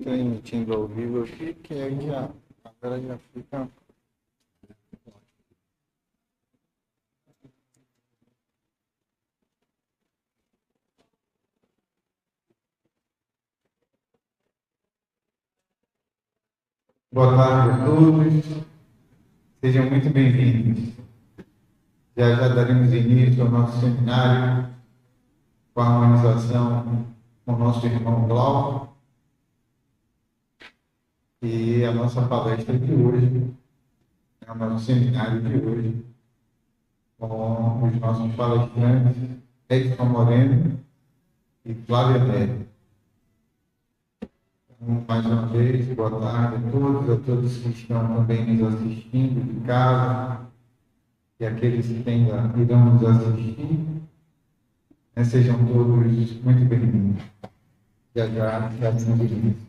transmitindo ao vivo aqui, que aí já, a galera já fica. Boa tarde a todos, sejam muito bem-vindos. Já daremos início ao nosso seminário com a harmonização com o nosso irmão Glauco. E a nossa palestra de hoje, o nosso seminário de hoje, com os nossos palestrantes, Edson Moreno e Flávia Neto. Então, mais uma vez, boa tarde a todos que estão também nos assistindo de casa, e aqueles que ainda irão nos assistir, sejam todos muito bem-vindos. Já temos início.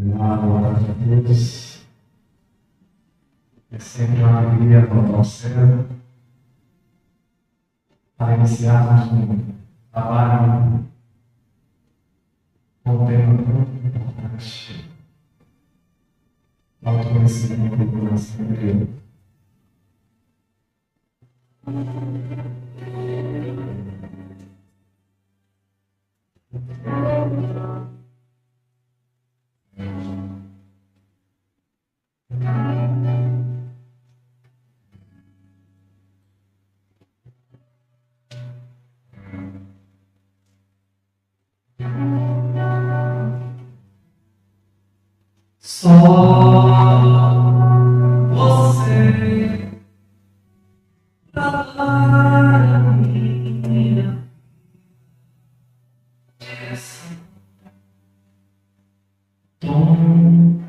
Boa tarde a todos. É sempre uma alegria para nós para iniciarmos um trabalho com um tema muito importante, autoconhecimento e dominação interior. Só você para minha direção. Tom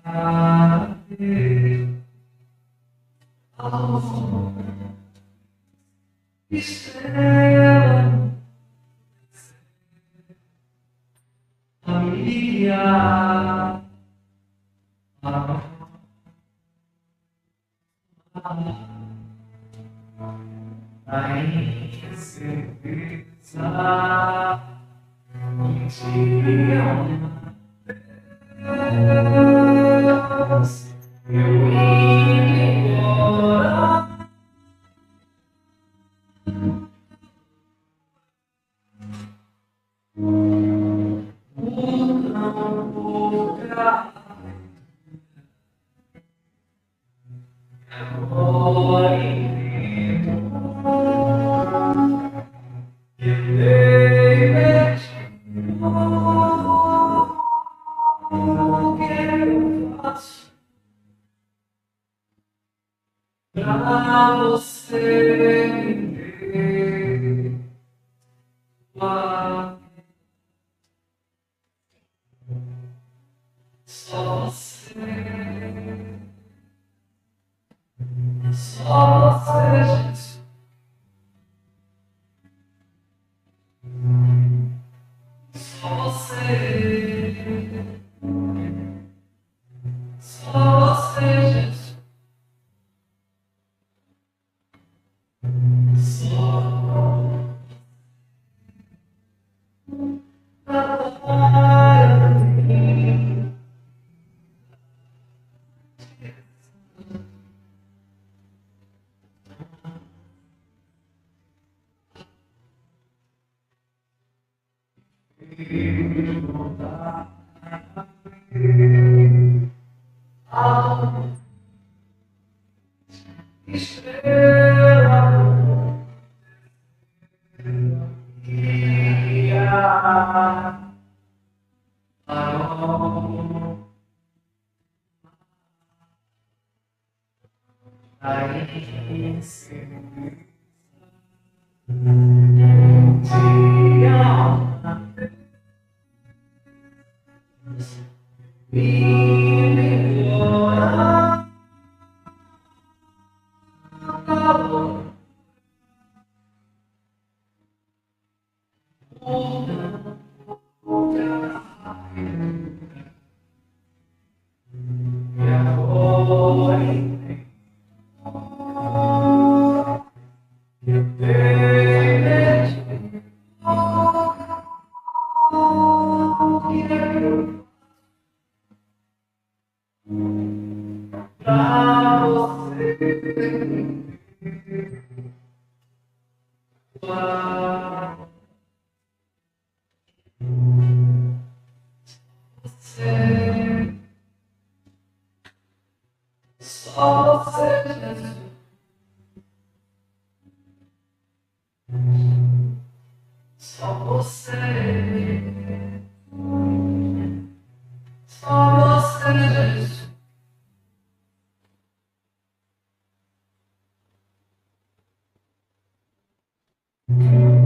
para ver ao som estrela familiar. A incerteza um dia eu iria embora. Por não tocar Pra você me perdoar. Só você, Jesus. Só você, Jesus. Só você, Jesus. Só você. Só você, Jesus.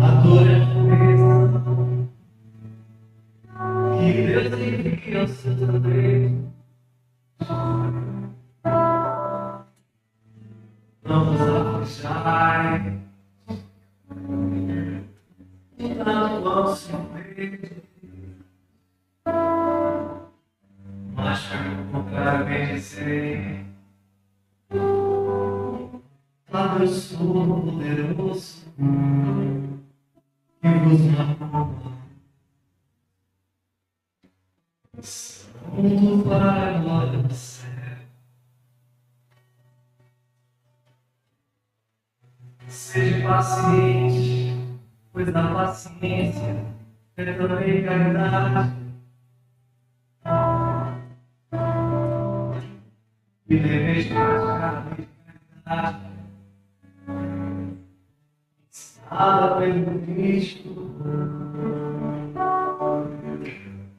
A dor é uma bênção que Deus envia ao seu também. Não vos aflijai, não vão se medo, mas para vencer, a Deus Todo-Poderoso, que vos ama, santo para a glória do céu. Seja paciente, pois na paciência é também caridade. E deveis praticar a lei de caridade, ensinada pelo Cristo.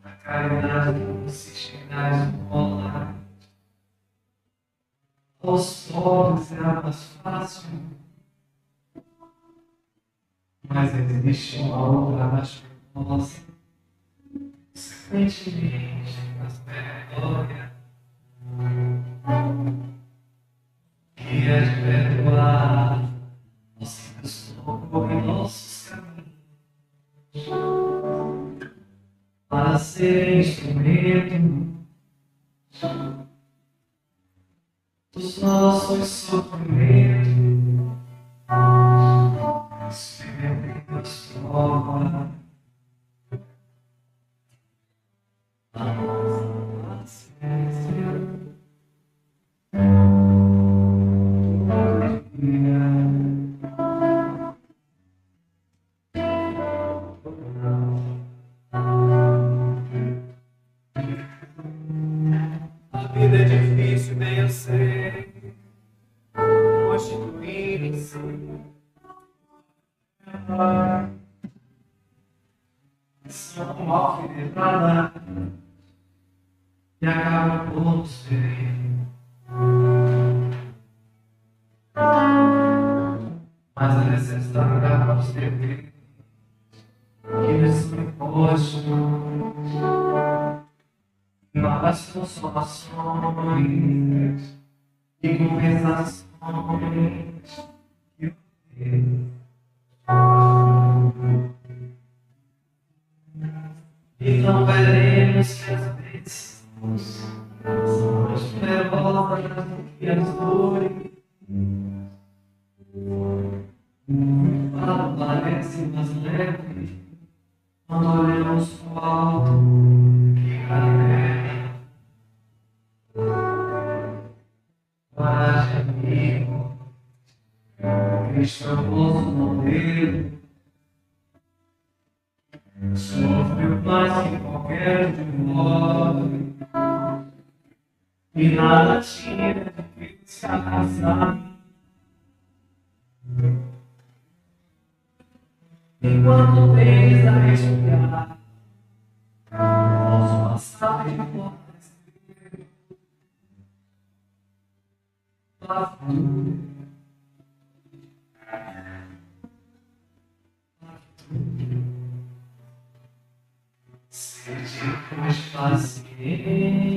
A caridade consiste em dar esmola aos pobres, é a mais fácil. Mas existe uma outra mais penosa, consequentemente, mais meritória, que é de perdoar os que nos socorrem nossos caminhos, para ser instrumento dos nossos sofrimentos. Deus prova a nossa paciência. A vida é difícil, bem eu sei. constituir-se são alfinetada e acaba por ser. Mas é necessário perceber que nesse imposto nas consolações e compensações que eu tenho. Então veremos que as bênçãos são mais poderosas do que as dores. Para parece mais leve quando olhamos pro alto que carrega. Coragem, amigo, Cristo é o nosso modelo. Sofreu mais que qualquer de nós e nada tinha de que se arrasar. Enquanto tens a respirar, posso passar de porta para tudo. Sede mais paciente,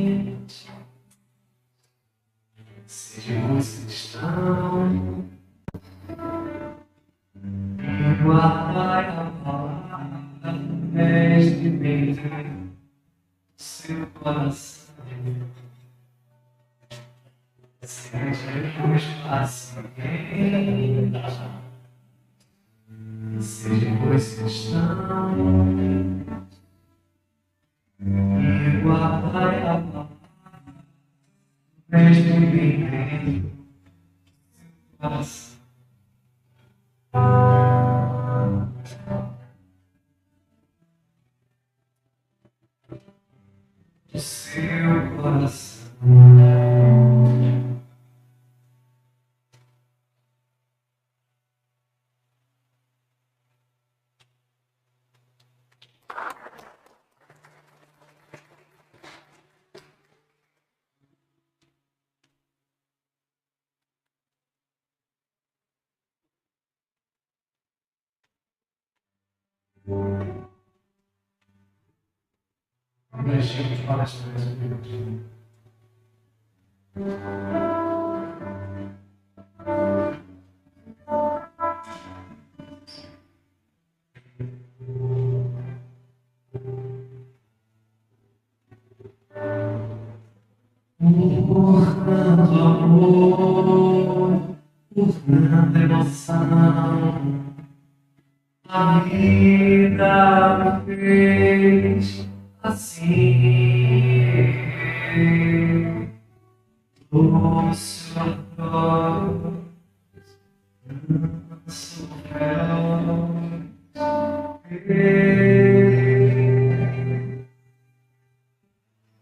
sede mais cristão, e guardai a palavra neste meio do seu coração. Sede mais paciente, sede mais cristão, e guardai a palavra neste meio do seu coração. Do seu coração. Mexemos para as 3 minutos. Por tanto amor, por tanta emoção, a vida me fez assim. Trouxe a cruz,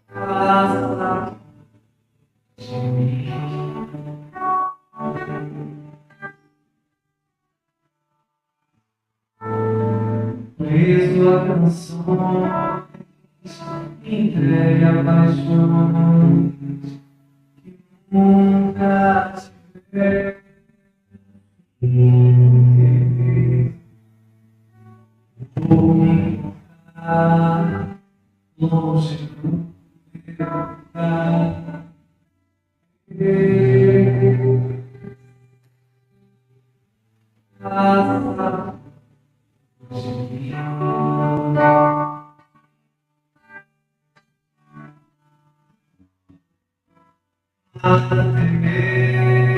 casa de mim. Preso a canções, entregue a paixões que nunca tive. Vou me encontrar longe do meu lugar. Casa de mim. Nada temer,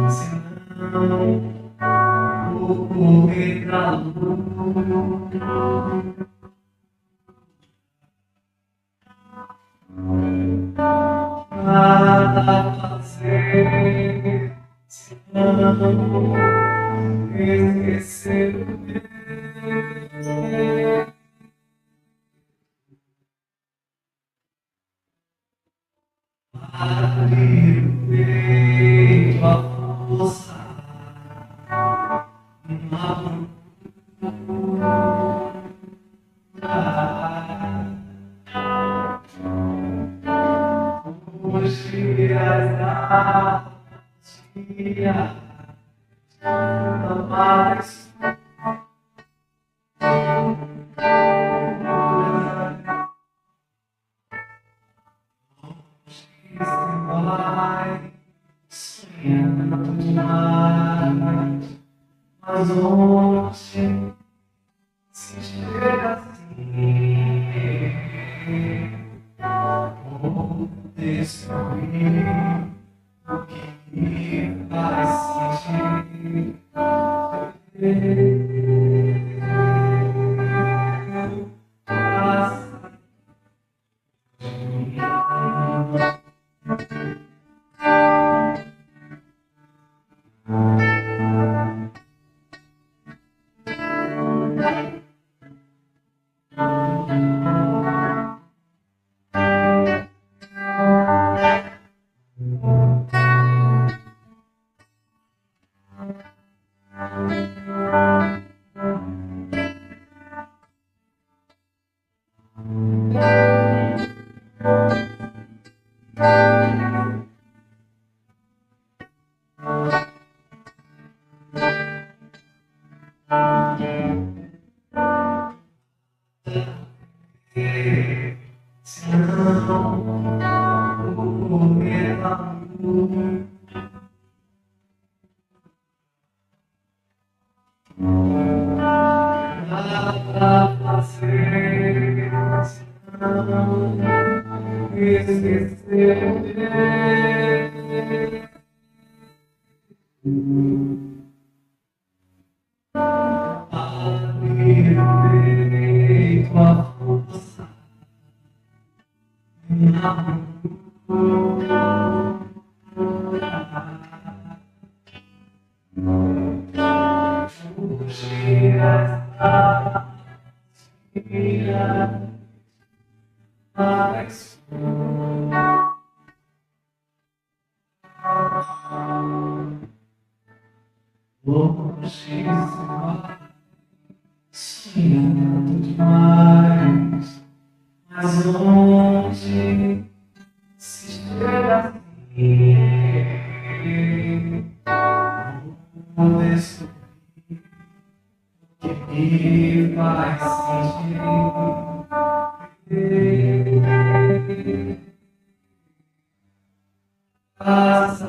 senão vou correr pra luta. Nada fazer, senão esquecer o meu. Abrir o peito a dias da dia, mais sonhando demais, mas ontem se chega assim, como destruir o que faz sentir. Sonhando demais, mas onde se chega assim, como descobrir que me faz sentir. Passa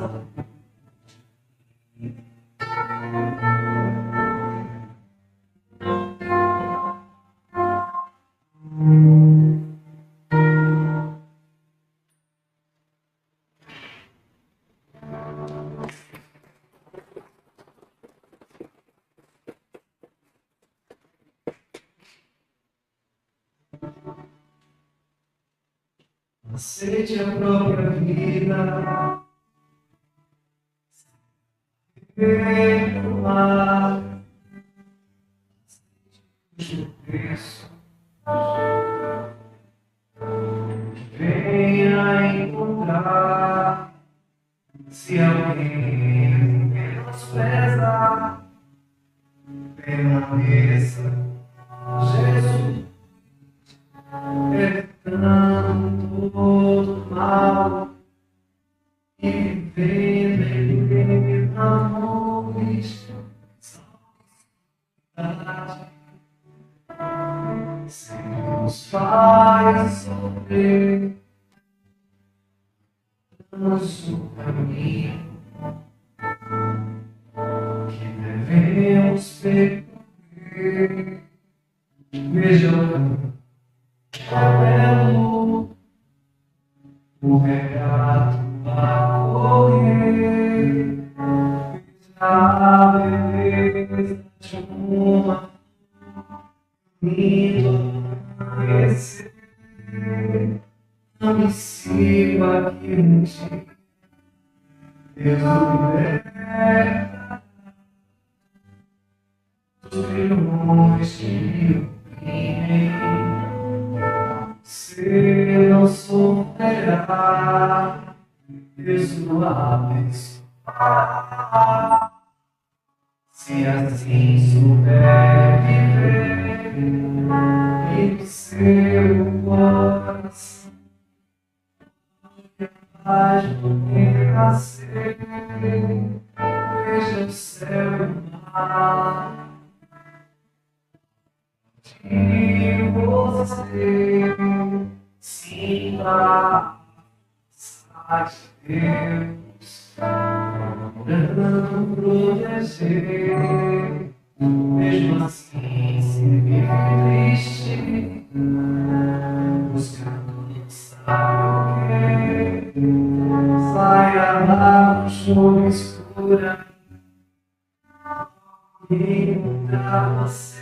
aceite a própria vida, perdoar, aceite o preço, venha encontrar, se alguém menospreza, permaneça, Jesus evitando todo mal e vivendo em amores, saudade, sem nos faz sofrer, nosso caminho que devemos percorrer. Vejam belo o regato a correr, a beleza de uma lindo amanhecer. Não me siga aqui em ti, Deus me liberta dos vilões que você não sofrerá, Deus o abençoará. Se assim souber viver e do seu coração paz do renascer, veja o céu e o mar. De você, sinta a de Deus, procurando proteger, mesmo assim seguir triste, buscando não sabe o que, saia lá no chuva escura e encontrar você.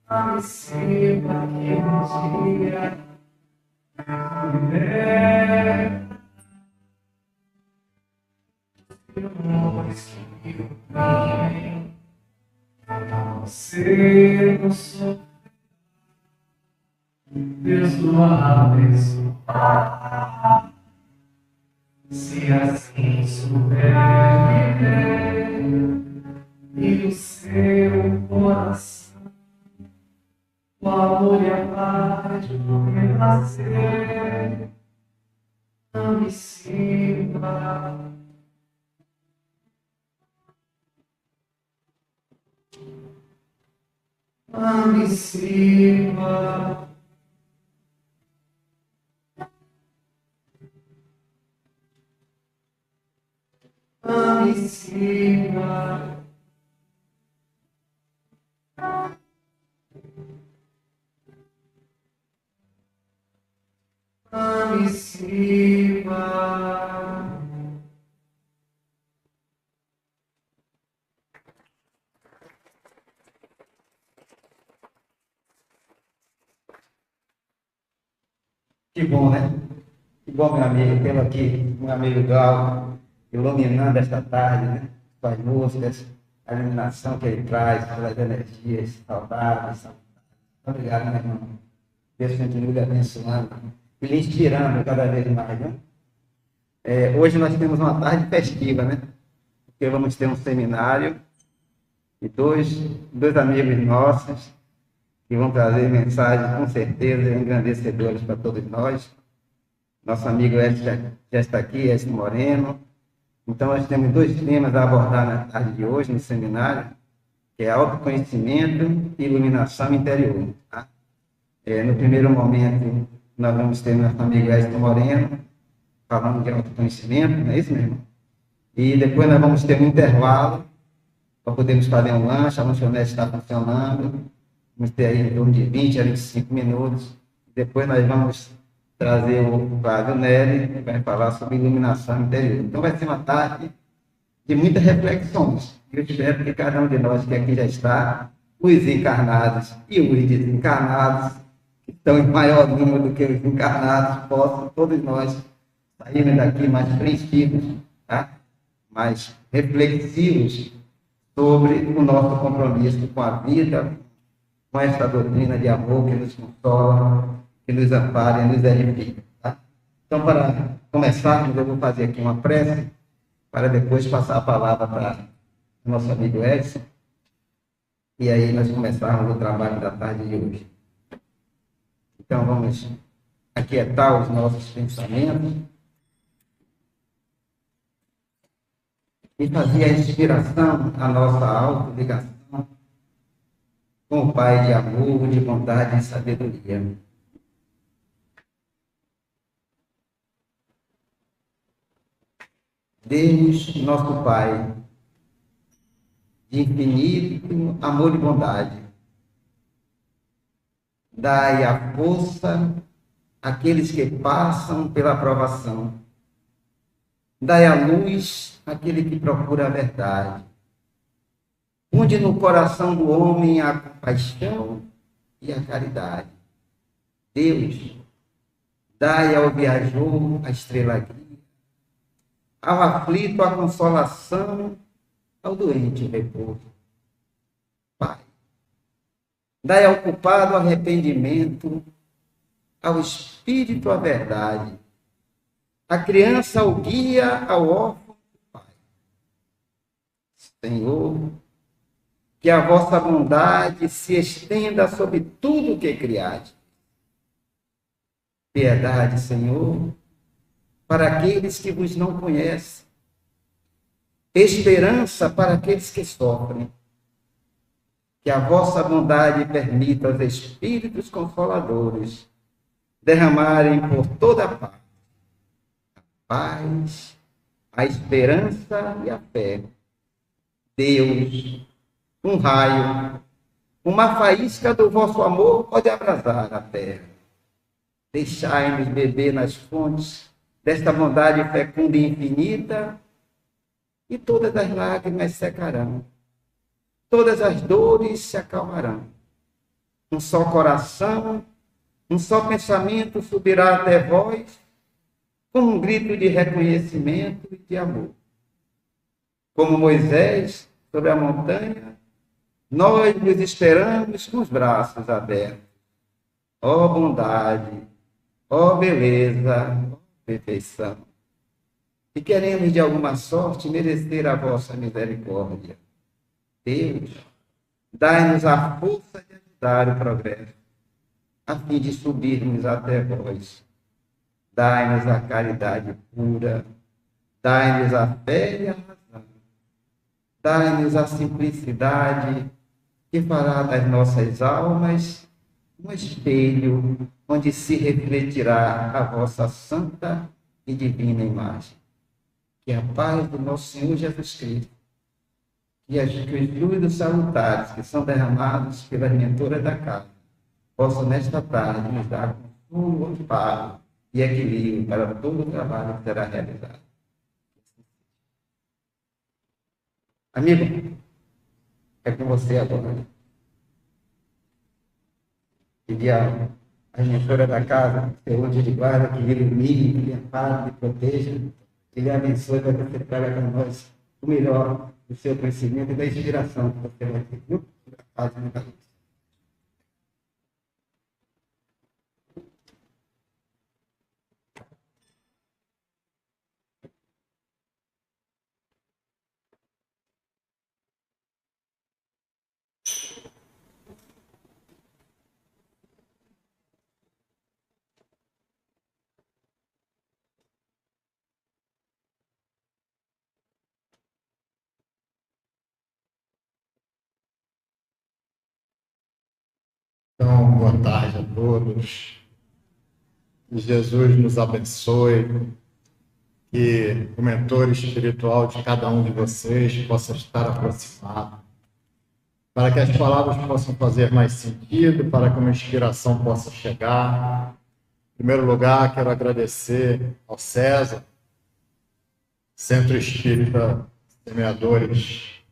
A cima que um dia amores que me oprimem, você não sou Deus do abençoar. Se assim souber e o seu coração, o amor e a paz do renascer, não me sirva. Não me sirva. Não me sirva. Não me sirva. Que bom, né? Que bom, meu amigo. Temos aqui um amigo Gal iluminando esta tarde, né? Com as músicas, a iluminação que ele traz, pelas energias saudáveis. Obrigado, meu irmão. Deus continue lhe abençoando e lhe inspirando cada vez mais, né? Hoje nós temos uma tarde festiva, né? Porque vamos ter um seminário e dois amigos nossos que vão trazer mensagens, com certeza, engrandecedoras para todos nós. Nosso amigo Edson já está aqui, Edson Moreno. Então, nós temos dois temas a abordar na tarde de hoje, no seminário, que é autoconhecimento e iluminação interior. Tá? No primeiro momento, nós vamos ter nosso amigo Edson Moreno, falando de autoconhecimento, não é isso, meu irmão? E depois nós vamos ter um intervalo, para podermos fazer um lanche, a lanchonete está funcionando. Vamos ter aí em torno de 20 a 25 minutos. Depois nós vamos trazer o Flávio Nery, que vai falar sobre iluminação interior. Então vai ser uma tarde de muitas reflexões. Eu espero que cada um de nós que aqui já está, os encarnados e os desencarnados, que estão em maior número do que os encarnados, possam todos nós sairmos daqui mais preenchidos, tá? Mais reflexivos sobre o nosso compromisso com a vida, com esta doutrina de amor que nos consola, que nos ampara e nos edifica. Tá? Então, para começarmos, eu vou fazer aqui uma prece, para depois passar a palavra para o nosso amigo Edson, e aí nós começarmos o trabalho da tarde de hoje. Então, vamos aquietar os nossos pensamentos e fazer a inspiração, a nossa autoligação com o Pai de amor, de bondade e sabedoria. Deus, nosso Pai, de infinito amor e bondade, dai a força àqueles que passam pela provação, dai a luz àquele que procura a verdade. Onde no coração do homem há compaixão e a caridade. Deus, dai ao viajor a estrela guia, ao aflito a consolação, ao doente o repouso. Pai, dai ao culpado arrependimento, ao espírito a verdade, à criança ao guia, ao órfão, Pai. Senhor, que a vossa bondade se estenda sobre tudo o que criaste. Piedade, Senhor, para aqueles que vos não conhecem, esperança para aqueles que sofrem. Que a vossa bondade permita aos Espíritos Consoladores derramarem por toda parte a paz, a esperança e a fé. Deus, um raio, uma faísca do vosso amor pode abrasar a terra. Deixai-nos beber nas fontes desta bondade fecunda e infinita, e todas as lágrimas secarão, todas as dores se acalmarão. Um só coração, um só pensamento subirá até vós, com um grito de reconhecimento e de amor. Como Moisés sobre a montanha, nós nos esperamos com os braços abertos. Ó bondade, ó beleza, ó perfeição. E queremos de alguma sorte merecer a vossa misericórdia. Deus, dai-nos a força de ajudar o progresso, a fim de subirmos até vós. Dai-nos a caridade pura, dai-nos a fé e a razão. Dai-nos a simplicidade que fará das nossas almas um espelho onde se refletirá a vossa santa e divina imagem. Que a paz do nosso Senhor Jesus Cristo e os fluidos salutares que são derramados pela mentora da casa possam nesta tarde nos dar consolo, amparo e equilíbrio para todo o trabalho que será realizado. Amigo, é com você agora. Pedir a mentora da casa, seu anjo de guarda, que ilumine, que lhe ampare, que proteja, que lhe abençoe para que você traga para nós o melhor do seu conhecimento e da inspiração que você vai ter. Viu? Paz e muita luz. Então, boa tarde a todos. Que Jesus nos abençoe, que o mentor espiritual de cada um de vocês possa estar aproximado, para que as palavras possam fazer mais sentido, para que uma inspiração possa chegar. Em primeiro lugar, quero agradecer ao César, Centro Espírita Semeadores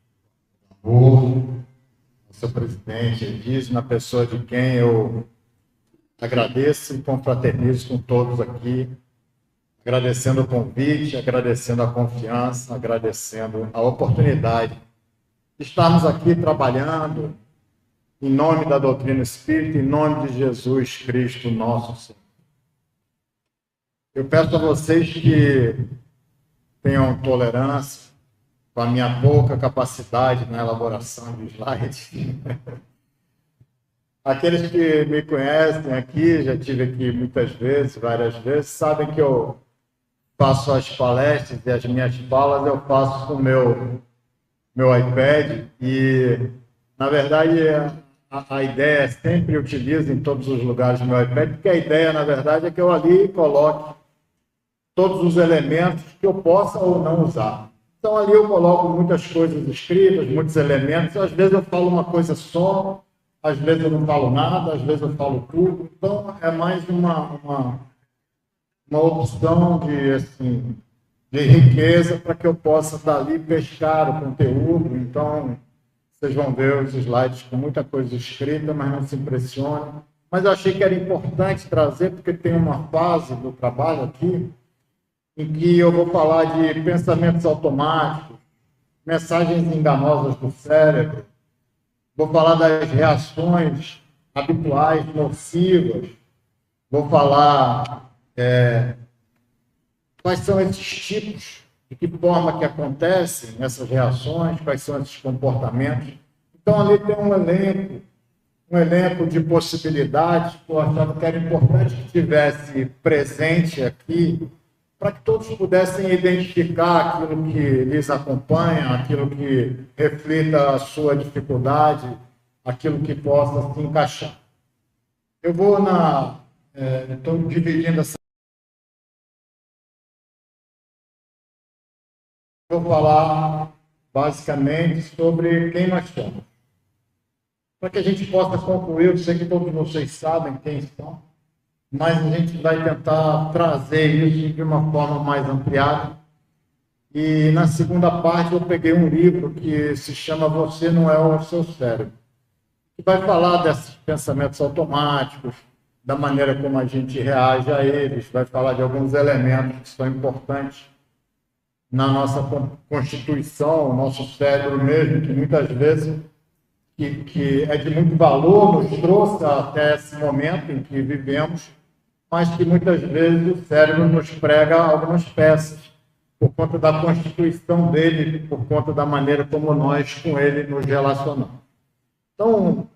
do Amor, seu presidente Edísio, na pessoa de quem eu agradeço e confraternizo com todos aqui, agradecendo o convite, agradecendo a confiança, agradecendo a oportunidade de estarmos aqui trabalhando em nome da doutrina espírita, em nome de Jesus Cristo, nosso Senhor. Eu peço a vocês que tenham tolerância com a minha pouca capacidade na elaboração de slides. Aqueles que me conhecem aqui, já estive aqui muitas vezes, várias vezes, sabem que eu faço as palestras e as minhas falas, eu faço com o meu iPad e, na verdade, a ideia sempre utilizo em todos os lugares o meu iPad, porque a ideia, na verdade, é que eu ali coloque todos os elementos que eu possa ou não usar. Então, ali eu coloco muitas coisas escritas, muitos elementos. Às vezes eu falo uma coisa só, às vezes eu não falo nada, às vezes eu falo tudo. Então, é mais uma opção de riqueza para que eu possa dali pescar o conteúdo. Então, vocês vão ver os slides com muita coisa escrita, mas não se impressionem. Mas eu achei que era importante trazer, porque tem uma fase do trabalho aqui em que eu vou falar de pensamentos automáticos, mensagens enganosas do cérebro, vou falar das reações habituais, nocivas, vou falar quais são esses tipos, de que forma que acontecem essas reações, quais são esses comportamentos. Então, ali tem um elenco de possibilidades que eu achava que era importante que tivesse presente aqui para que todos pudessem identificar aquilo que lhes acompanha, aquilo que reflita a sua dificuldade, aquilo que possa se encaixar. Eu vou estou dividindo essa. Vou falar basicamente sobre quem nós somos. Para que a gente possa concluir, eu sei que todos vocês sabem quem são, mas a gente vai tentar trazer isso de uma forma mais ampliada. E na segunda parte eu peguei um livro que se chama Você Não É o Seu Cérebro, que vai falar desses pensamentos automáticos, da maneira como a gente reage a eles, vai falar de alguns elementos que são importantes na nossa constituição, o nosso cérebro mesmo, que muitas vezes que é de muito valor, nos trouxe até esse momento em que vivemos, mas que muitas vezes o cérebro nos prega algumas peças, por conta da constituição dele, por conta da maneira como nós com ele nos relacionamos. Então,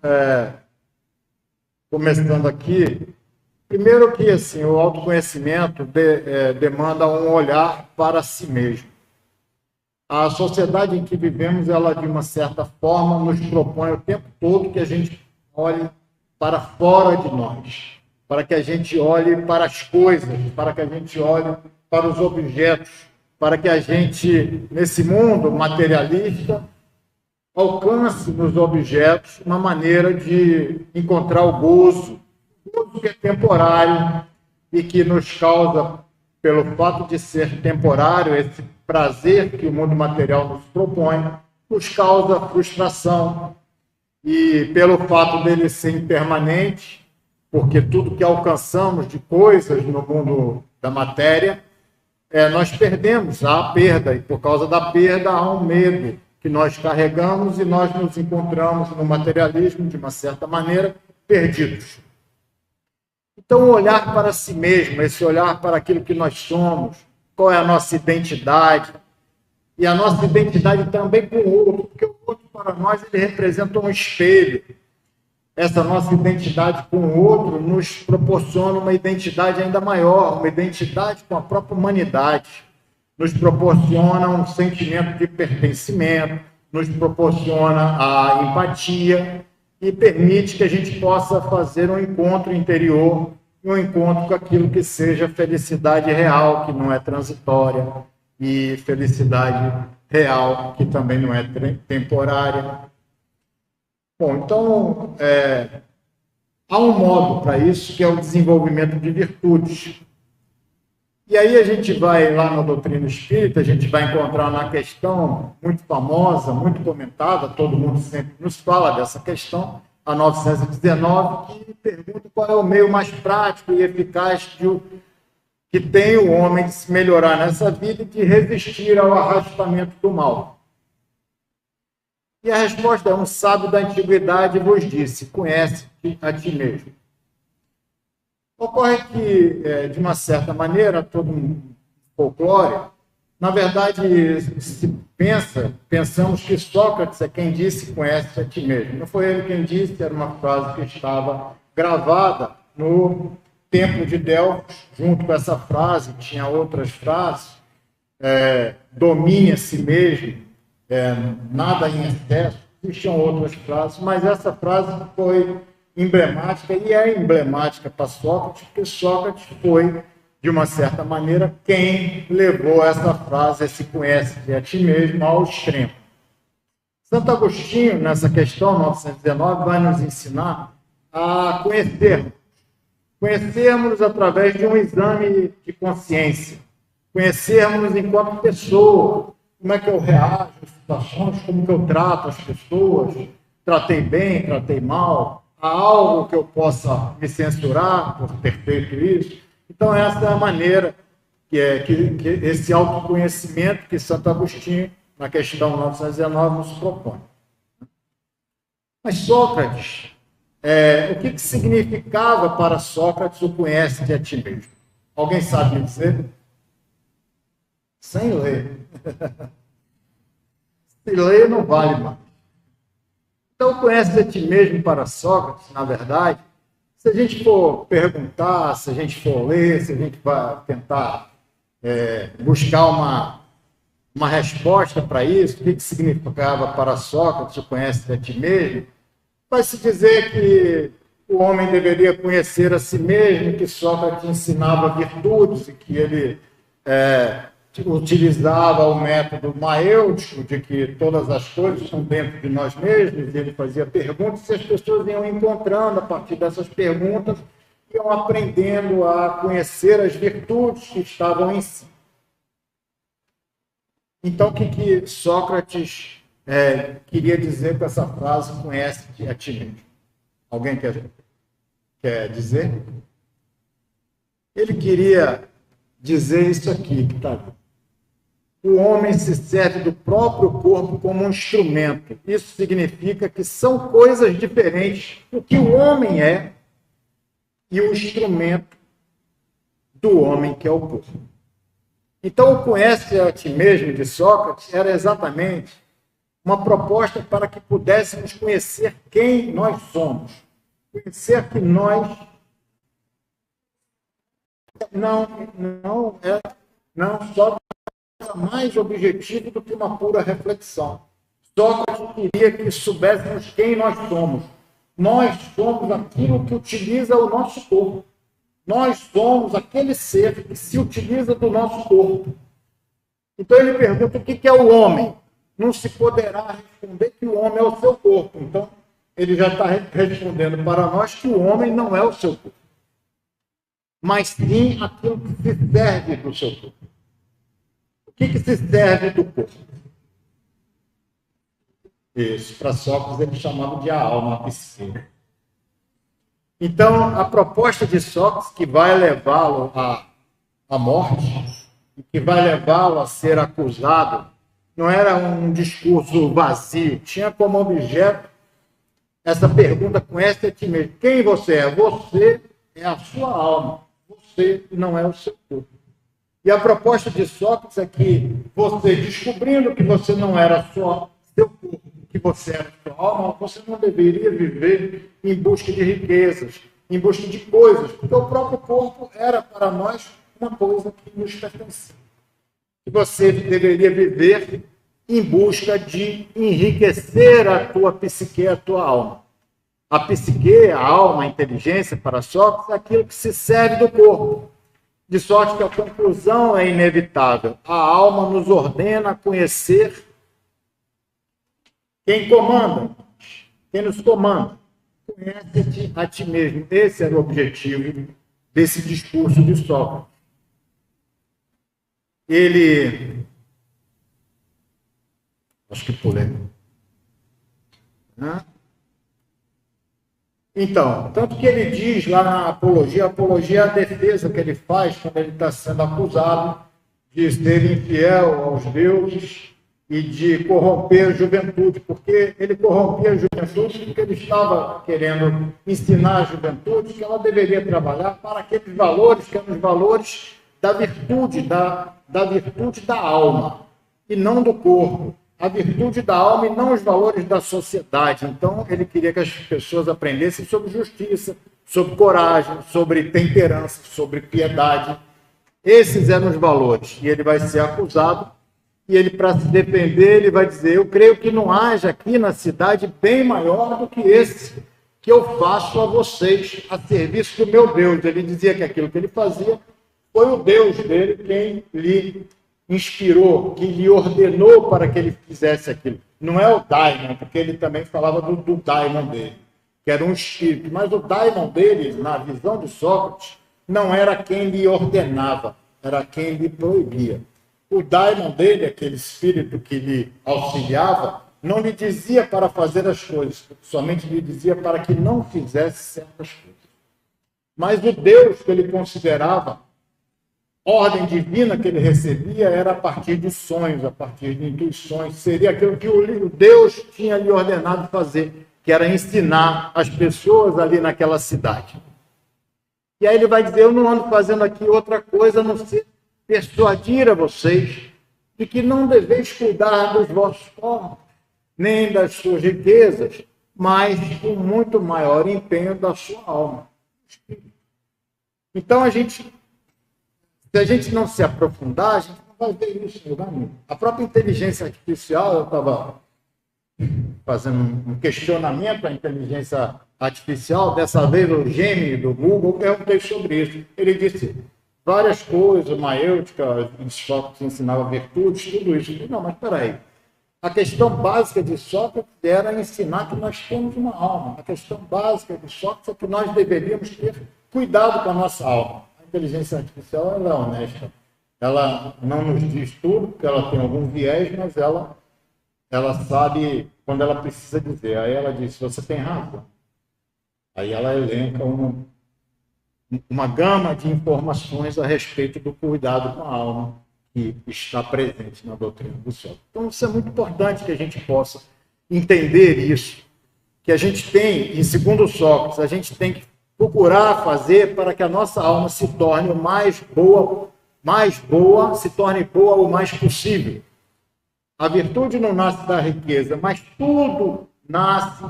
começando aqui, primeiro que assim, o autoconhecimento demanda um olhar para si mesmo. A sociedade em que vivemos, ela de uma certa forma nos propõe o tempo todo que a gente olhe para fora de nós, para que a gente olhe para as coisas, para que a gente olhe para os objetos, para que a gente, nesse mundo materialista, alcance nos objetos uma maneira de encontrar o gozo que é temporário e que nos causa, pelo fato de ser temporário, esse prazer que o mundo material nos propõe, nos causa frustração. E pelo fato dele ser impermanente, porque tudo que alcançamos de coisas no mundo da matéria, nós perdemos, há perda, e por causa da perda há um medo que nós carregamos e nós nos encontramos no materialismo, de uma certa maneira, perdidos. Então, olhar para si mesmo, esse olhar para aquilo que nós somos, qual é a nossa identidade, e a nossa identidade também com o outro, porque o outro para nós ele representa um espelho. Essa nossa identidade com o outro nos proporciona uma identidade ainda maior, uma identidade com a própria humanidade, nos proporciona um sentimento de pertencimento, nos proporciona a empatia e permite que a gente possa fazer um encontro interior, um encontro com aquilo que seja felicidade real, que não é transitória, e felicidade real, que também não é temporária. Bom, então, há um modo para isso, que é o desenvolvimento de virtudes. E aí a gente vai lá na doutrina espírita, a gente vai encontrar uma questão muito famosa, muito comentada, todo mundo sempre nos fala dessa questão, a 919, que pergunta qual é o meio mais prático e eficaz que tem o homem de se melhorar nessa vida e de resistir ao arrastamento do mal. E a resposta é: um sábio da antiguidade vos disse, conhece-te a ti mesmo. Ocorre que, de uma certa maneira, todo um folclore, na verdade, pensamos que Sócrates é quem disse conhece a ti mesmo. Não foi ele quem disse, era uma frase que estava gravada no Templo de Delfos, junto com essa frase, tinha outras frases, domine a si mesmo, nada em excesso, existiam outras frases, mas essa frase foi emblemática, e é emblemática para Sócrates, porque Sócrates foi, de uma certa maneira, quem levou essa frase, esse conhece a ti mesmo, ao extremo. Santo Agostinho, nessa questão 919, vai nos ensinar a conhecermos através de um exame de consciência, conhecermos enquanto pessoa, como é que eu reajo às situações, como que eu trato as pessoas, tratei bem, tratei mal, há algo que eu possa me censurar por ter feito isso. Então, essa é a maneira que esse autoconhecimento que Santo Agostinho, na questão 919, nos propõe. Mas Sócrates, o que significava para Sócrates o conhece-te a ti mesmo? Alguém sabe me dizer? Sem ler. Se ler, não vale mais. Então, conhece a ti mesmo para Sócrates, na verdade, se a gente for perguntar, se a gente for ler, se a gente vai tentar buscar uma resposta para isso, o que significava para Sócrates, conhece a ti mesmo, vai se dizer que o homem deveria conhecer a si mesmo, que Sócrates ensinava virtudes e que ele utilizava o método maêutico, de que todas as coisas estão dentro de nós mesmos, e ele fazia perguntas, e as pessoas iam encontrando, a partir dessas perguntas, iam aprendendo a conhecer as virtudes que estavam em si. Então, o que Sócrates queria dizer com essa frase, conhece a ti mesmo? Alguém quer dizer? Ele queria dizer isso aqui, que está ali. O homem se serve do próprio corpo como um instrumento. Isso significa que são coisas diferentes. O que o homem é e o instrumento do homem, que é o corpo. Então, o conhece a ti mesmo de Sócrates era exatamente uma proposta para que pudéssemos conhecer quem nós somos. Conhecer que nós não só mais objetivo do que uma pura reflexão. Sócrates queria que soubéssemos quem nós somos. Nós somos aquilo que utiliza o nosso corpo. Nós somos aquele ser que se utiliza do nosso corpo. Então ele pergunta o que é o homem. Não se poderá responder que o homem é o seu corpo. Então ele já está respondendo para nós que o homem não é o seu corpo, mas sim aquilo que se serve do seu corpo. O que se serve do corpo? Isso, para Sócrates ele chamava de a alma, a psique. Então, a proposta de Sócrates, que vai levá-lo à morte, que vai levá-lo a ser acusado, não era um discurso vazio, tinha como objeto essa pergunta: conhece a ti mesmo. Quem você é? Você é a sua alma, você não é o seu corpo. E a proposta de Sócrates é que você, descobrindo que você não era só seu corpo, que você era sua alma, você não deveria viver em busca de riquezas, em busca de coisas, porque o próprio corpo era para nós uma coisa que nos pertencia. E você deveria viver em busca de enriquecer a tua psique, a tua alma. A psique, a alma, a inteligência, para Sócrates, é aquilo que se serve do corpo. De sorte que a conclusão é inevitável. A alma nos ordena a conhecer quem comanda, quem nos comanda. Conhece-te a ti mesmo. Esse era o objetivo desse discurso de Sócrates. Ele... Acho que pulei. Então, tanto que ele diz lá na apologia, a apologia é a defesa que ele faz quando ele está sendo acusado de ser infiel aos deuses e de corromper a juventude, porque ele corrompia a juventude porque ele estava querendo ensinar a juventude que ela deveria trabalhar para aqueles valores que eram os valores da virtude, da virtude da alma, e não do corpo. A virtude da alma e não os valores da sociedade. Então, ele queria que as pessoas aprendessem sobre justiça, sobre coragem, sobre temperança, sobre piedade. Esses eram os valores. E ele vai ser acusado, e ele, para se defender, ele vai dizer: eu creio que não haja aqui na cidade bem maior do que esse que eu faço a vocês, a serviço do meu Deus. Ele dizia que aquilo que ele fazia foi o Deus dele quem lhe inspirou, que lhe ordenou para que ele fizesse aquilo. Não é o daimon, porque ele também falava do daimon dele, que era um espírito. Mas o daimon dele, na visão de Sócrates, não era quem lhe ordenava, era quem lhe proibia. O daimon dele, aquele espírito que lhe auxiliava, não lhe dizia para fazer as coisas, somente lhe dizia para que não fizesse certas coisas. Mas o Deus que ele considerava ordem divina que ele recebia era a partir de sonhos, a partir de intuições. Seria aquilo que o Deus tinha lhe ordenado fazer, que era ensinar as pessoas ali naquela cidade. E aí ele vai dizer: eu não ando fazendo aqui outra coisa a não ser persuadir a vocês de que não deveis cuidar dos vossos corpos, nem das suas riquezas, mas com muito maior empenho da sua alma. Então a gente Se a gente não se aprofundar, a gente não vai ver isso em lugar nenhum. A própria inteligência artificial, eu estava fazendo um questionamento à inteligência artificial, dessa vez o Gemini do Google, eu perguntei sobre isso. Ele disse várias coisas, maêutica, Sócrates ensinava virtudes, tudo isso. Eu falei, não, mas espera aí. A questão básica de Sócrates era ensinar que nós temos uma alma. A questão básica de Sócrates é que nós deveríamos ter cuidado com a nossa alma. A inteligência artificial ela é honesta. Ela não nos diz tudo, porque ela tem algum viés, mas ela sabe quando ela precisa dizer. Aí ela diz, você tem razão. Aí ela elenca uma gama de informações a respeito do cuidado com a alma que está presente na doutrina do Sócrates. Então, isso é muito importante que a gente possa entender isso, que a gente tem, em segundo Sócrates, a gente tem que procurar fazer para que a nossa alma se torne o mais boa, se torne boa o mais possível. A virtude não nasce da riqueza, mas tudo nasce,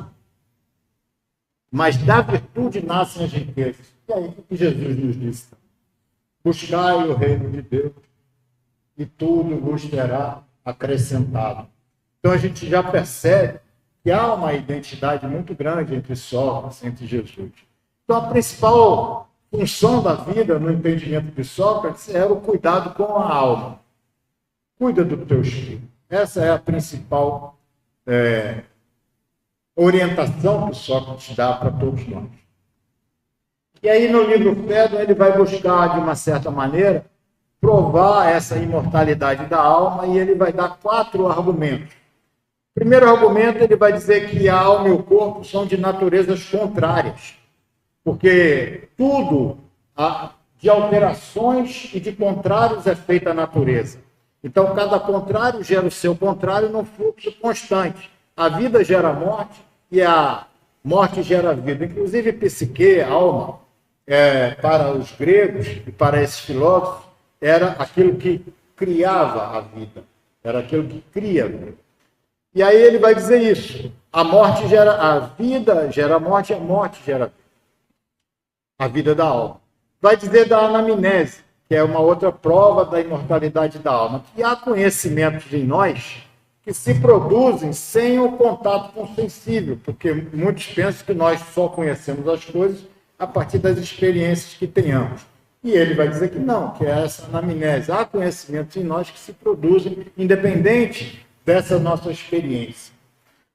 mas da virtude nascem as riquezas. E aí, o que Jesus nos disse? Buscai o reino de Deus e tudo vos será acrescentado. Então, a gente já percebe que há uma identidade muito grande entre Sócrates e entre Jesus. Então, a principal função da vida, no entendimento de Sócrates, era o cuidado com a alma. Cuida do teu espírito. Essa é a principal orientação que Sócrates dá para todos nós. E aí, no livro Fédon, ele vai buscar, de uma certa maneira, provar essa imortalidade da alma, e ele vai dar 4 argumentos. O primeiro argumento, ele vai dizer que a alma e o corpo são de naturezas contrárias, porque tudo de alterações e de contrários é feita a natureza. Então, cada contrário gera o seu contrário num fluxo constante. A vida gera a morte e a morte gera a vida. Inclusive, psique, alma, para os gregos e para esses filósofos, era aquilo que criava a vida, era aquilo que cria a vida. E aí ele vai dizer isso: a morte gera a vida, gera a morte gera a vida da alma. Vai dizer da anamnese, que é uma outra prova da imortalidade da alma, que há conhecimentos em nós que se produzem sem o contato com o sensível, porque muitos pensam que nós só conhecemos as coisas a partir das experiências que tenhamos. E ele vai dizer que não, que é essa anamnese. Há conhecimentos em nós que se produzem independente dessa nossa experiência.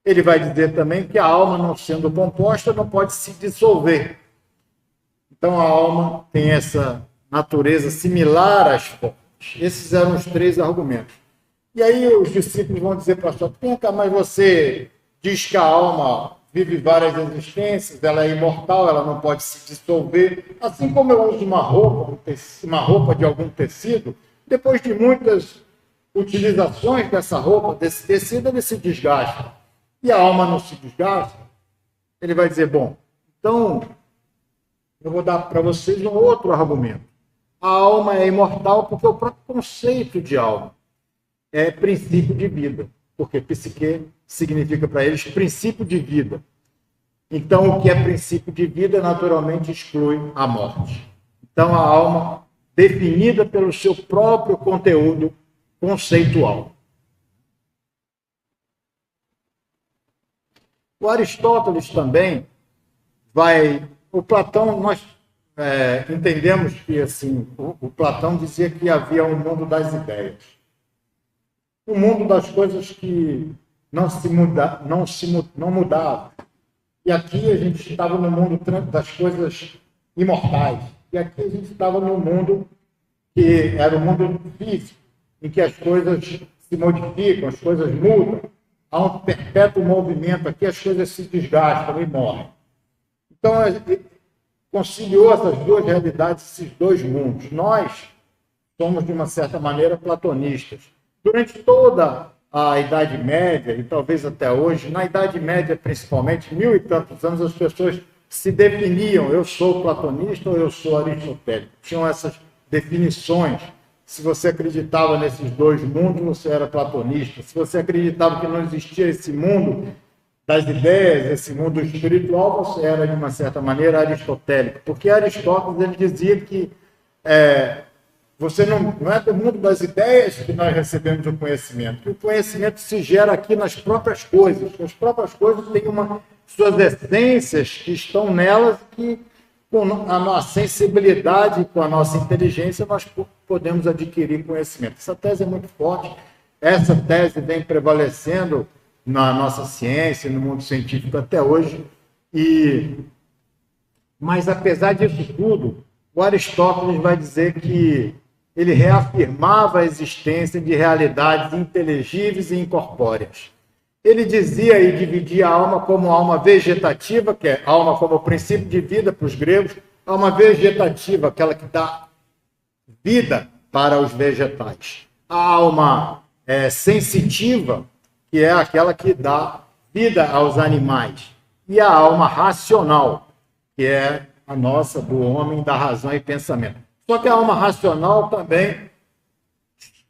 Ele vai dizer também que a alma, não sendo composta, não pode se dissolver. Então, a alma tem essa natureza similar às fontes. Esses eram os 3 argumentos. E aí os discípulos vão dizer para Sócrates: vem cá, mas você diz que a alma vive várias existências, ela é imortal, ela não pode se dissolver. Assim como eu uso uma roupa de algum tecido, depois de muitas utilizações dessa roupa, desse tecido, ele se desgasta. E a alma não se desgasta. Ele vai dizer, bom, então eu vou dar para vocês um outro argumento. A alma é imortal porque o próprio conceito de alma é princípio de vida, porque psique significa para eles princípio de vida. Então, o que é princípio de vida, naturalmente, exclui a morte. Então, a alma, definida pelo seu próprio conteúdo conceitual. O Aristóteles também vai... O Platão, nós entendemos que assim, o Platão dizia que havia um mundo das ideias. Um mundo das coisas que não mudava. E aqui a gente estava no mundo das coisas imortais. E aqui a gente estava no mundo que era o mundo físico, em que as coisas se modificam, as coisas mudam. Há um perpétuo movimento. Aqui as coisas se desgastam e morrem. Então, conciliou essas 2 realidades, esses 2 mundos. Nós somos, de uma certa maneira, platonistas. Durante toda a Idade Média, e talvez até hoje, na Idade Média principalmente, 1000 e tantos anos, as pessoas se definiam, eu sou platonista ou eu sou aristotélico. Tinham essas definições. Se você acreditava nesses 2 mundos, você era platonista. Se você acreditava que não existia esse mundo das ideias, esse mundo espiritual, você era, de uma certa maneira, aristotélico. Porque Aristóteles ele dizia que você não é do mundo das ideias que nós recebemos o conhecimento. O conhecimento se gera aqui nas próprias coisas. As próprias coisas têm suas essências que estão nelas, que com a nossa sensibilidade, com a nossa inteligência, nós podemos adquirir conhecimento. Essa tese é muito forte. Essa tese vem prevalecendo na nossa ciência, no mundo científico até hoje. Mas, apesar disso tudo, o Aristóteles vai dizer que ele reafirmava a existência de realidades inteligíveis e incorpóreas. Ele dizia e dividia a alma como alma vegetativa, que é alma como princípio de vida para os gregos, alma vegetativa, aquela que dá vida para os vegetais. A alma sensitiva, que é aquela que dá vida aos animais. E a alma racional, que é a nossa, do homem, da razão e pensamento. Só que a alma racional também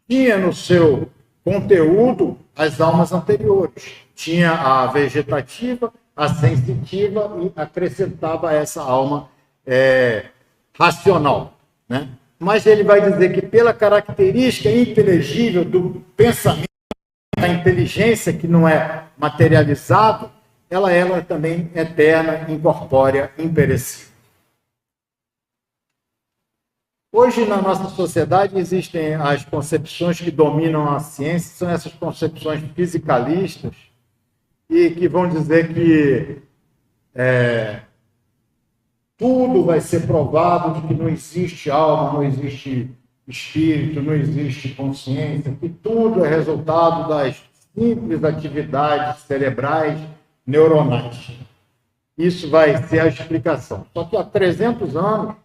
tinha no seu conteúdo as almas anteriores. Tinha a vegetativa, a sensitiva e acrescentava essa alma racional, né? Mas ele vai dizer que pela característica inteligível do pensamento, da inteligência que não é materializado, ela é também eterna, incorpórea, imperecível. Hoje, na nossa sociedade, existem as concepções que dominam a ciência, são essas concepções fisicalistas, e que vão dizer que tudo vai ser provado de que não existe alma, não existe espírito, não existe consciência, que tudo é resultado das simples atividades cerebrais neuronais. Isso vai ser a explicação. Só que há 300 anos,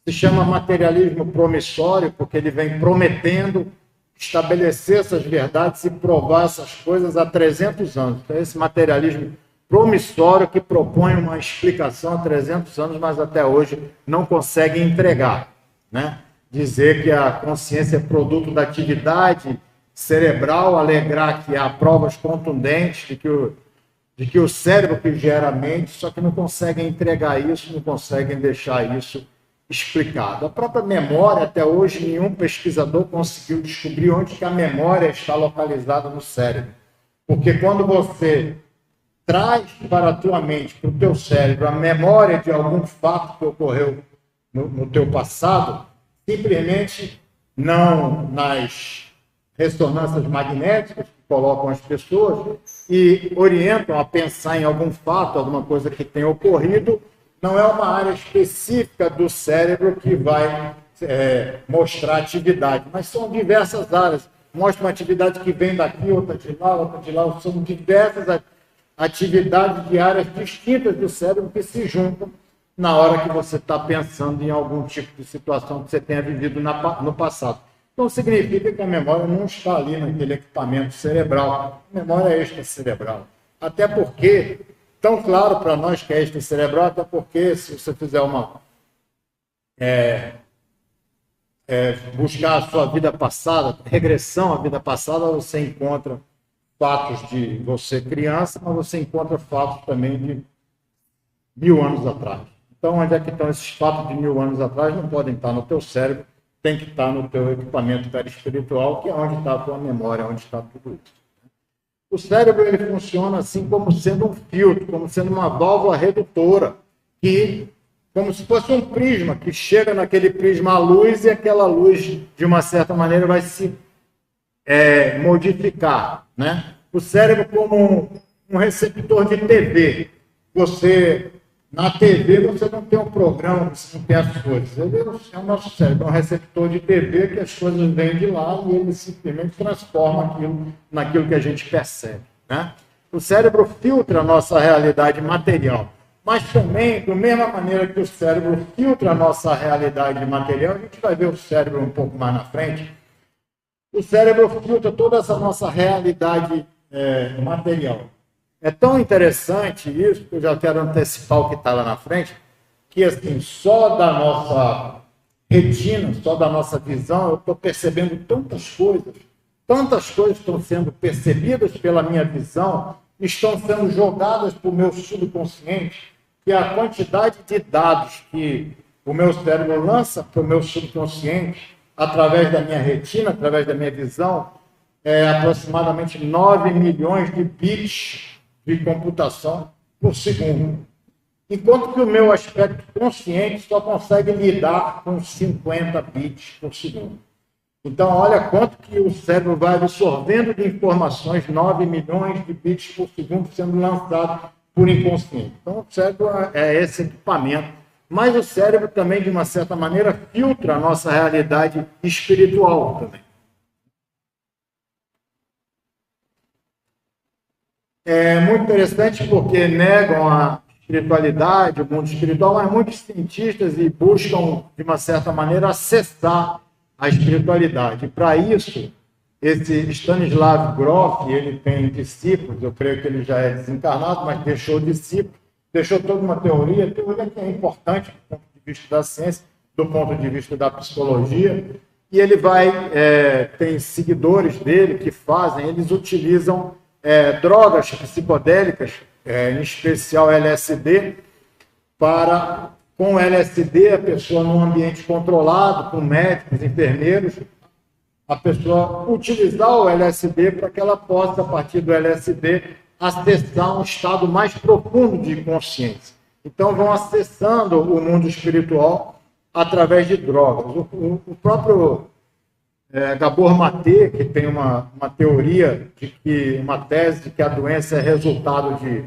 se chama materialismo promissório, porque ele vem prometendo estabelecer essas verdades e provar essas coisas há 300 anos. Então, esse materialismo promissório que propõe uma explicação há 300 anos, mas até hoje não consegue entregar, né? Dizer que a consciência é produto da atividade cerebral, alegar que há provas contundentes de que o cérebro que gera a mente, só que não conseguem entregar isso, não conseguem deixar isso explicado. A própria memória, até hoje, nenhum pesquisador conseguiu descobrir onde que a memória está localizada no cérebro. Porque quando você traz para a tua mente, para o teu cérebro, a memória de algum fato que ocorreu no teu passado, simplesmente não nas ressonâncias magnéticas que colocam as pessoas e orientam a pensar em algum fato, alguma coisa que tenha ocorrido, não é uma área específica do cérebro que vai mostrar atividade, mas são diversas áreas. Mostra uma atividade que vem daqui, outra de lá, são diversas atividades de áreas distintas do cérebro que se juntam na hora que você está pensando em algum tipo de situação que você tenha vivido no passado. Então, significa que a memória não está ali naquele equipamento cerebral, a memória é extracerebral. Até porque, tão claro para nós que é extracerebral, até porque se você fizer buscar a sua vida passada, regressão à vida passada, você encontra fatos de você criança, mas você encontra fatos também de 1000 anos atrás. Então, onde é que estão esses fatos de 1000 anos atrás? Não podem estar no teu cérebro, tem que estar no teu equipamento perispiritual, que é onde está a tua memória, onde está tudo isso. O cérebro ele funciona assim como sendo um filtro, como sendo uma válvula redutora, que, como se fosse um prisma, que chega naquele prisma a luz e aquela luz, de uma certa maneira, vai se modificar, né? O cérebro como um receptor de TV. Na TV você não tem um programa, você não tem as coisas. Ele é o nosso cérebro, é um receptor de TV que as coisas vêm de lá e ele simplesmente transforma aquilo naquilo que a gente percebe, né? O cérebro filtra a nossa realidade material, mas também, da mesma maneira que o cérebro filtra a nossa realidade material, a gente vai ver o cérebro um pouco mais na frente, o cérebro filtra toda essa nossa realidade material. É tão interessante isso, que eu já quero antecipar o que está lá na frente, que assim, só da nossa retina, só da nossa visão, eu estou percebendo tantas coisas estão sendo percebidas pela minha visão, estão sendo jogadas para o meu subconsciente, que a quantidade de dados que o meu cérebro lança para o meu subconsciente, através da minha retina, através da minha visão, aproximadamente 9 milhões de bits de computação por segundo. Enquanto que o meu aspecto consciente só consegue lidar com 50 bits por segundo. Então, olha quanto que o cérebro vai absorvendo de informações, 9 milhões de bits por segundo sendo lançado por inconsciente. Então, o cérebro é esse equipamento. Mas o cérebro também, de uma certa maneira, filtra a nossa realidade espiritual também. É muito interessante porque negam a espiritualidade, o mundo espiritual, mas muitos cientistas buscam, de uma certa maneira, acessar a espiritualidade. Para isso, esse Stanislav Grof, ele tem discípulos, eu creio que ele já é desencarnado, mas deixou discípulos, deixou toda uma teoria que é importante do ponto de vista da ciência, do ponto de vista da psicologia, e ele tem seguidores dele que eles utilizam drogas psicodélicas, em especial LSD, com LSD, a pessoa num ambiente controlado, com médicos, enfermeiros, a pessoa utilizar o LSD para que ela possa, a partir do LSD, acessar um estado mais profundo de consciência. Então, vão acessando o mundo espiritual através de drogas. O próprio Gabor Maté, que tem uma teoria, uma tese de que a doença é resultado de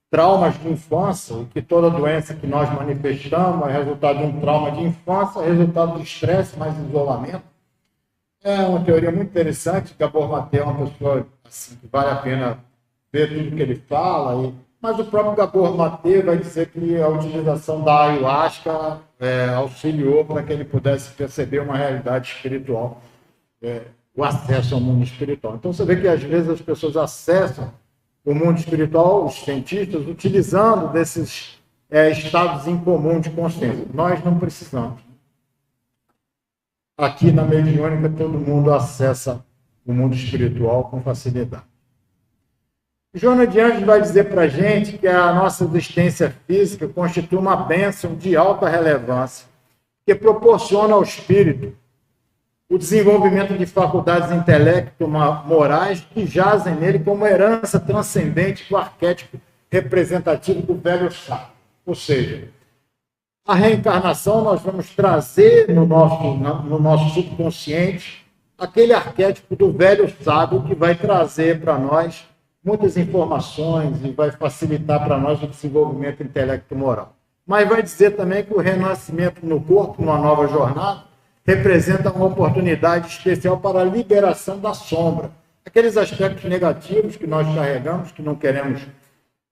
traumas de infância, e que toda doença que nós manifestamos é resultado de um trauma de infância, é resultado de estresse mais isolamento. É uma teoria muito interessante. Gabor Maté é uma pessoa assim, que vale a pena ver tudo que ele fala, mas o próprio Gabor Maté vai dizer que a utilização da ayahuasca auxiliou para que ele pudesse perceber uma realidade espiritual, o acesso ao mundo espiritual. Então você vê que às vezes as pessoas acessam o mundo espiritual, os cientistas, utilizando desses estados em comum de consciência. Nós não precisamos. Aqui na mediúnica todo mundo acessa o mundo espiritual com facilidade. Joana de Anjos vai dizer para a gente que a nossa existência física constitui uma bênção de alta relevância, que proporciona ao espírito o desenvolvimento de faculdades intelecto-morais que jazem nele como herança transcendente do arquétipo representativo do velho sábio. Ou seja, a reencarnação nós vamos trazer no nosso subconsciente aquele arquétipo do velho sábio que vai trazer para nós muitas informações e vai facilitar para nós o desenvolvimento intelecto-moral. Mas vai dizer também que o renascimento no corpo, numa nova jornada, representa uma oportunidade especial para a liberação da sombra. Aqueles aspectos negativos que nós carregamos, que não queremos,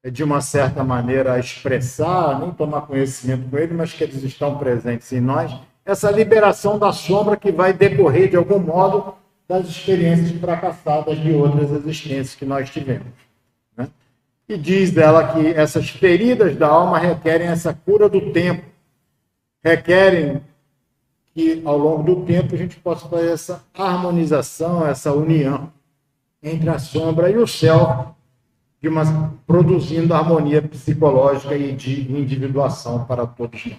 de uma certa maneira, expressar, nem tomar conhecimento com eles, mas que eles estão presentes em nós, essa liberação da sombra que vai decorrer, de algum modo, das experiências fracassadas de outras existências que nós tivemos. Né? E diz ela que essas feridas da alma requerem essa cura do tempo, requerem que, ao longo do tempo, a gente possa fazer essa harmonização, essa união entre a sombra e o céu, produzindo harmonia psicológica e de individuação para todos nós.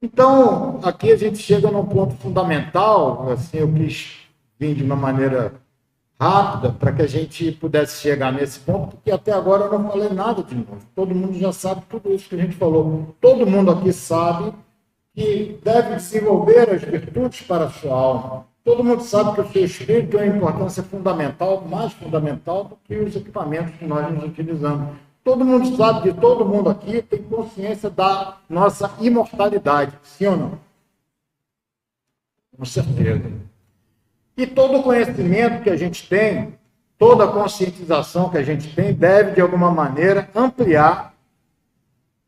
Então, aqui a gente chega num ponto fundamental, assim, eu quis vir de uma maneira rápida para que a gente pudesse chegar nesse ponto, porque até agora eu não falei nada de novo. Todo mundo já sabe tudo isso que a gente falou. Todo mundo aqui sabe que deve desenvolver as virtudes para a sua alma. Todo mundo sabe que o seu espírito tem uma importância fundamental, mais fundamental do que os equipamentos que nós nos utilizamos. Todo mundo sabe que todo mundo aqui tem consciência da nossa imortalidade, sim ou não? Com certeza. E todo o conhecimento que a gente tem, toda a conscientização que a gente tem, deve, de alguma maneira, ampliar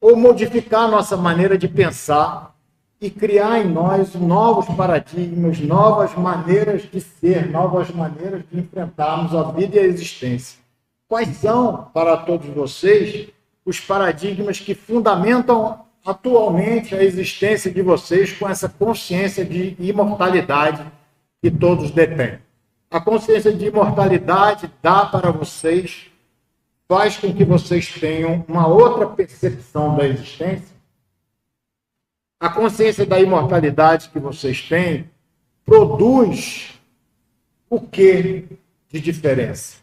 ou modificar a nossa maneira de pensar e criar em nós novos paradigmas, novas maneiras de ser, novas maneiras de enfrentarmos a vida e a existência. Quais são, para todos vocês, os paradigmas que fundamentam atualmente a existência de vocês com essa consciência de imortalidade que todos detêm? A consciência de imortalidade dá para vocês, faz com que vocês tenham uma outra percepção da existência. A consciência da imortalidade que vocês têm produz o que de diferença?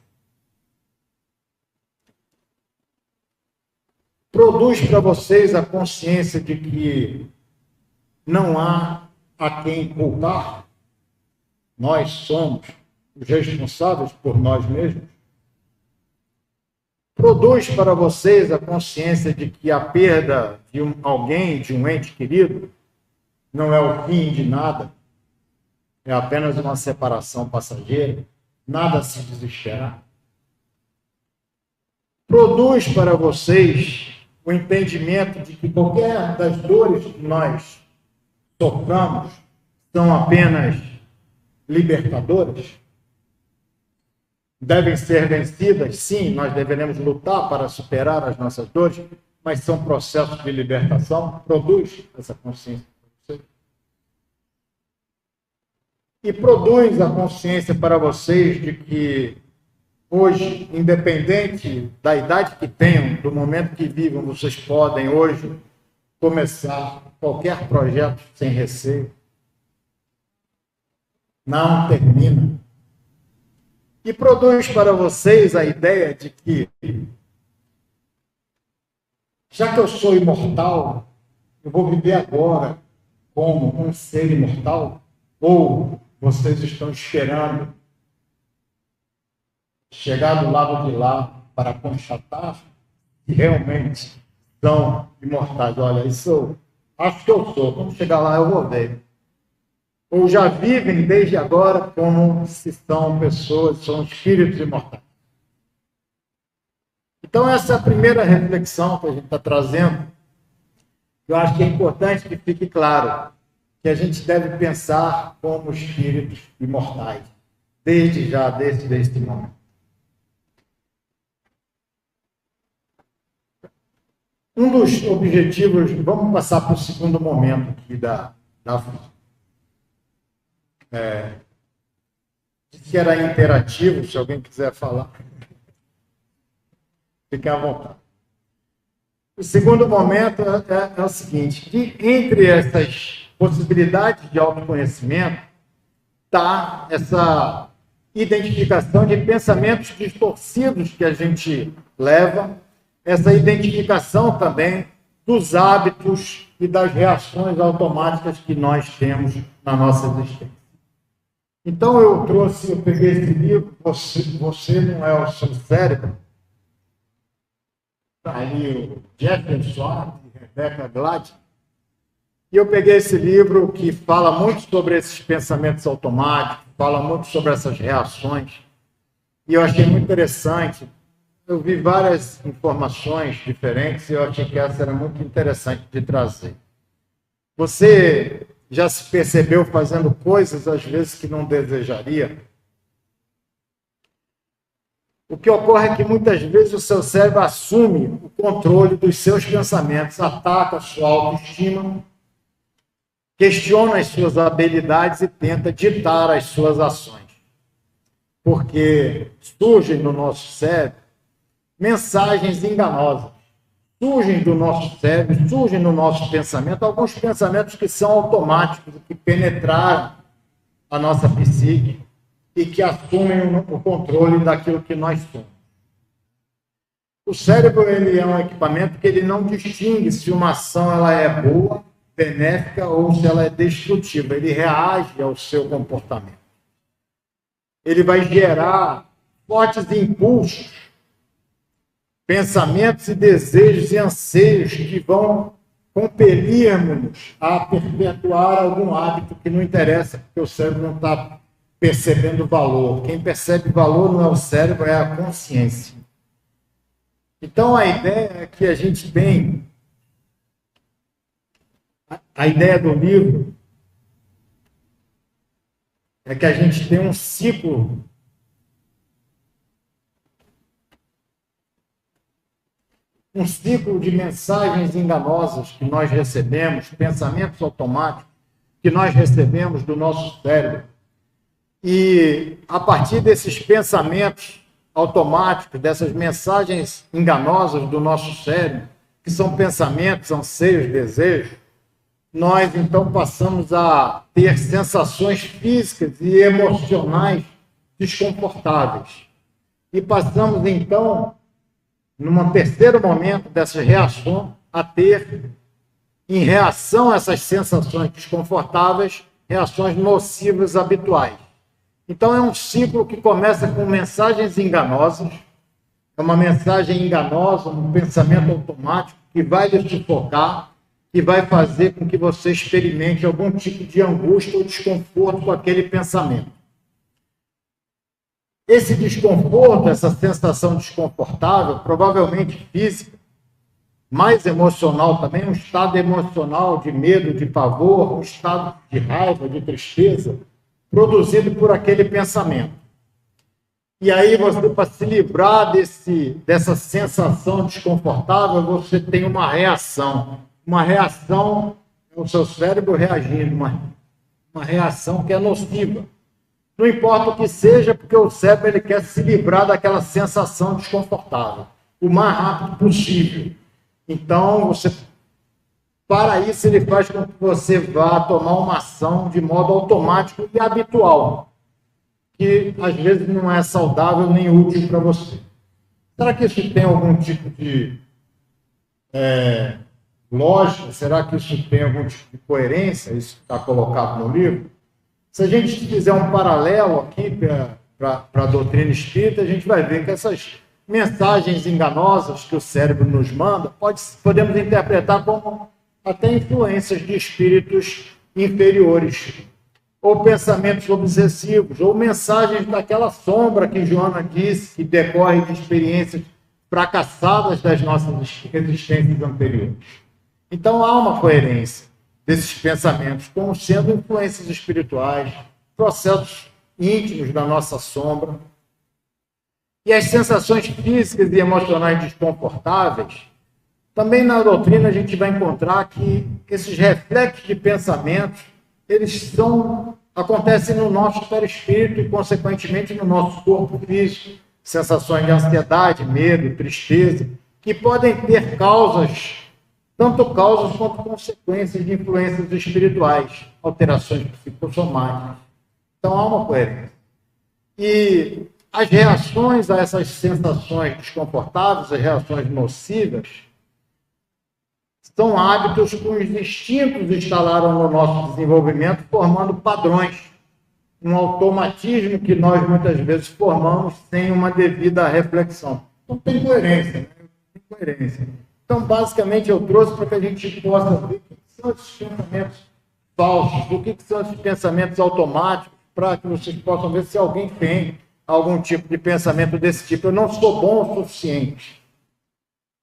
Produz para vocês a consciência de que não há a quem culpar? Nós somos os responsáveis por nós mesmos? Produz para vocês a consciência de que a perda de alguém, de um ente querido, não é o fim de nada? É apenas uma separação passageira? Nada a se desesperar? Produz para vocês o entendimento de que qualquer das dores que nós soframos são apenas libertadoras? Devem ser vencidas? Sim, nós deveremos lutar para superar as nossas dores, mas são processos de libertação. Produz essa consciência para você. E produz a consciência para vocês de que hoje, independente da idade que tenham, do momento que vivam, vocês podem hoje começar qualquer projeto sem receio. Não termina. E produz para vocês a ideia de que, já que eu sou imortal, eu vou viver agora como um ser imortal? Ou vocês estão esperando chegar do lado de lá para constatar que realmente são imortais? Olha, isso acho que eu sou. Quando chegar lá eu vou ver. Ou já vivem desde agora como se são pessoas, são espíritos imortais. Então essa é a primeira reflexão que a gente está trazendo. Eu acho que é importante que fique claro que a gente deve pensar como espíritos imortais, desde já, desde este momento. Um dos objetivos, vamos passar para o segundo momento aqui da disse que era interativo, se alguém quiser falar. Fiquem à vontade. O segundo momento é o seguinte, que entre essas possibilidades de autoconhecimento está essa identificação de pensamentos distorcidos que a gente leva, essa identificação também dos hábitos e das reações automáticas que nós temos na nossa existência. Então eu peguei esse livro, Você Não É o Seu Cérebro, ali o Jefferson e Rebecca Glad, e eu peguei esse livro que fala muito sobre esses pensamentos automáticos, fala muito sobre essas reações, e eu achei muito interessante. Eu vi várias informações diferentes e eu achei que essa era muito interessante de trazer. Você já se percebeu fazendo coisas, às vezes, que não desejaria? O que ocorre é que, muitas vezes, o seu cérebro assume o controle dos seus pensamentos, ataca a sua autoestima, questiona as suas habilidades e tenta ditar as suas ações. Porque surgem no nosso cérebro mensagens enganosas. Surgem do nosso cérebro, surgem no nosso pensamento, alguns pensamentos que são automáticos, que penetraram a nossa psique e que assumem o controle daquilo que nós somos. O cérebro ele é um equipamento que ele não distingue se uma ação ela é boa, benéfica ou se ela é destrutiva. Ele reage ao seu comportamento. Ele vai gerar fortes impulsos, pensamentos e desejos e anseios que vão compelir-nos a perpetuar algum hábito que não interessa, porque o cérebro não está percebendo valor. Quem percebe valor não é o cérebro, é a consciência. Então a ideia é que a gente tem, a ideia do livro é que a gente tem um ciclo de mensagens enganosas que nós recebemos, pensamentos automáticos que nós recebemos do nosso cérebro. E a partir desses pensamentos automáticos, dessas mensagens enganosas do nosso cérebro, que são pensamentos, anseios, desejos, nós então passamos a ter sensações físicas e emocionais desconfortáveis. E passamos então, num terceiro momento dessa reação, a ter, em reação a essas sensações desconfortáveis, reações nocivas habituais. Então é um ciclo que começa com mensagens enganosas, é uma mensagem enganosa, um pensamento automático que vai lhe sufocar, que vai fazer com que você experimente algum tipo de angústia ou desconforto com aquele pensamento. Esse desconforto, essa sensação desconfortável, provavelmente física, mais emocional também, um estado emocional de medo, de pavor, um estado de raiva, de tristeza, produzido por aquele pensamento. E aí você, para se livrar dessa sensação desconfortável, você tem uma reação. Uma reação, o seu cérebro reagindo, uma reação que é nociva. Não importa o que seja, porque o cérebro ele quer se livrar daquela sensação desconfortável, o mais rápido possível. Então, para isso, ele faz com que você vá tomar uma ação de modo automático e habitual, que às vezes não é saudável nem útil para você. Será que isso tem algum tipo de lógica? Será que isso tem algum tipo de coerência? Isso está colocado no livro? Se a gente fizer um paralelo aqui para a doutrina espírita, a gente vai ver que essas mensagens enganosas que o cérebro nos manda, podemos interpretar como até influências de espíritos inferiores, ou pensamentos obsessivos, ou mensagens daquela sombra que Joana disse, que decorre de experiências fracassadas das nossas existências anteriores. Então há uma coerência desses pensamentos como sendo influências espirituais, processos íntimos da nossa sombra. E as sensações físicas e emocionais desconfortáveis, também na doutrina a gente vai encontrar que esses reflexos de pensamentos, eles acontecem no nosso perispírito e, consequentemente, no nosso corpo físico. Sensações de ansiedade, medo, tristeza, que podem ter causas, tanto causas quanto consequências de influências espirituais, alterações psicossomáticas. Então, há uma coerência. E as reações a essas sensações desconfortáveis, as reações nocivas, são hábitos que os instintos instalaram no nosso desenvolvimento, formando padrões, um automatismo que nós muitas vezes formamos sem uma devida reflexão. Então tem coerência, né? Tem coerência. Então, basicamente, eu trouxe para que a gente possa ver o que são esses pensamentos falsos, o que são esses pensamentos automáticos, para que vocês possam ver se alguém tem algum tipo de pensamento desse tipo. Eu não sou bom o suficiente.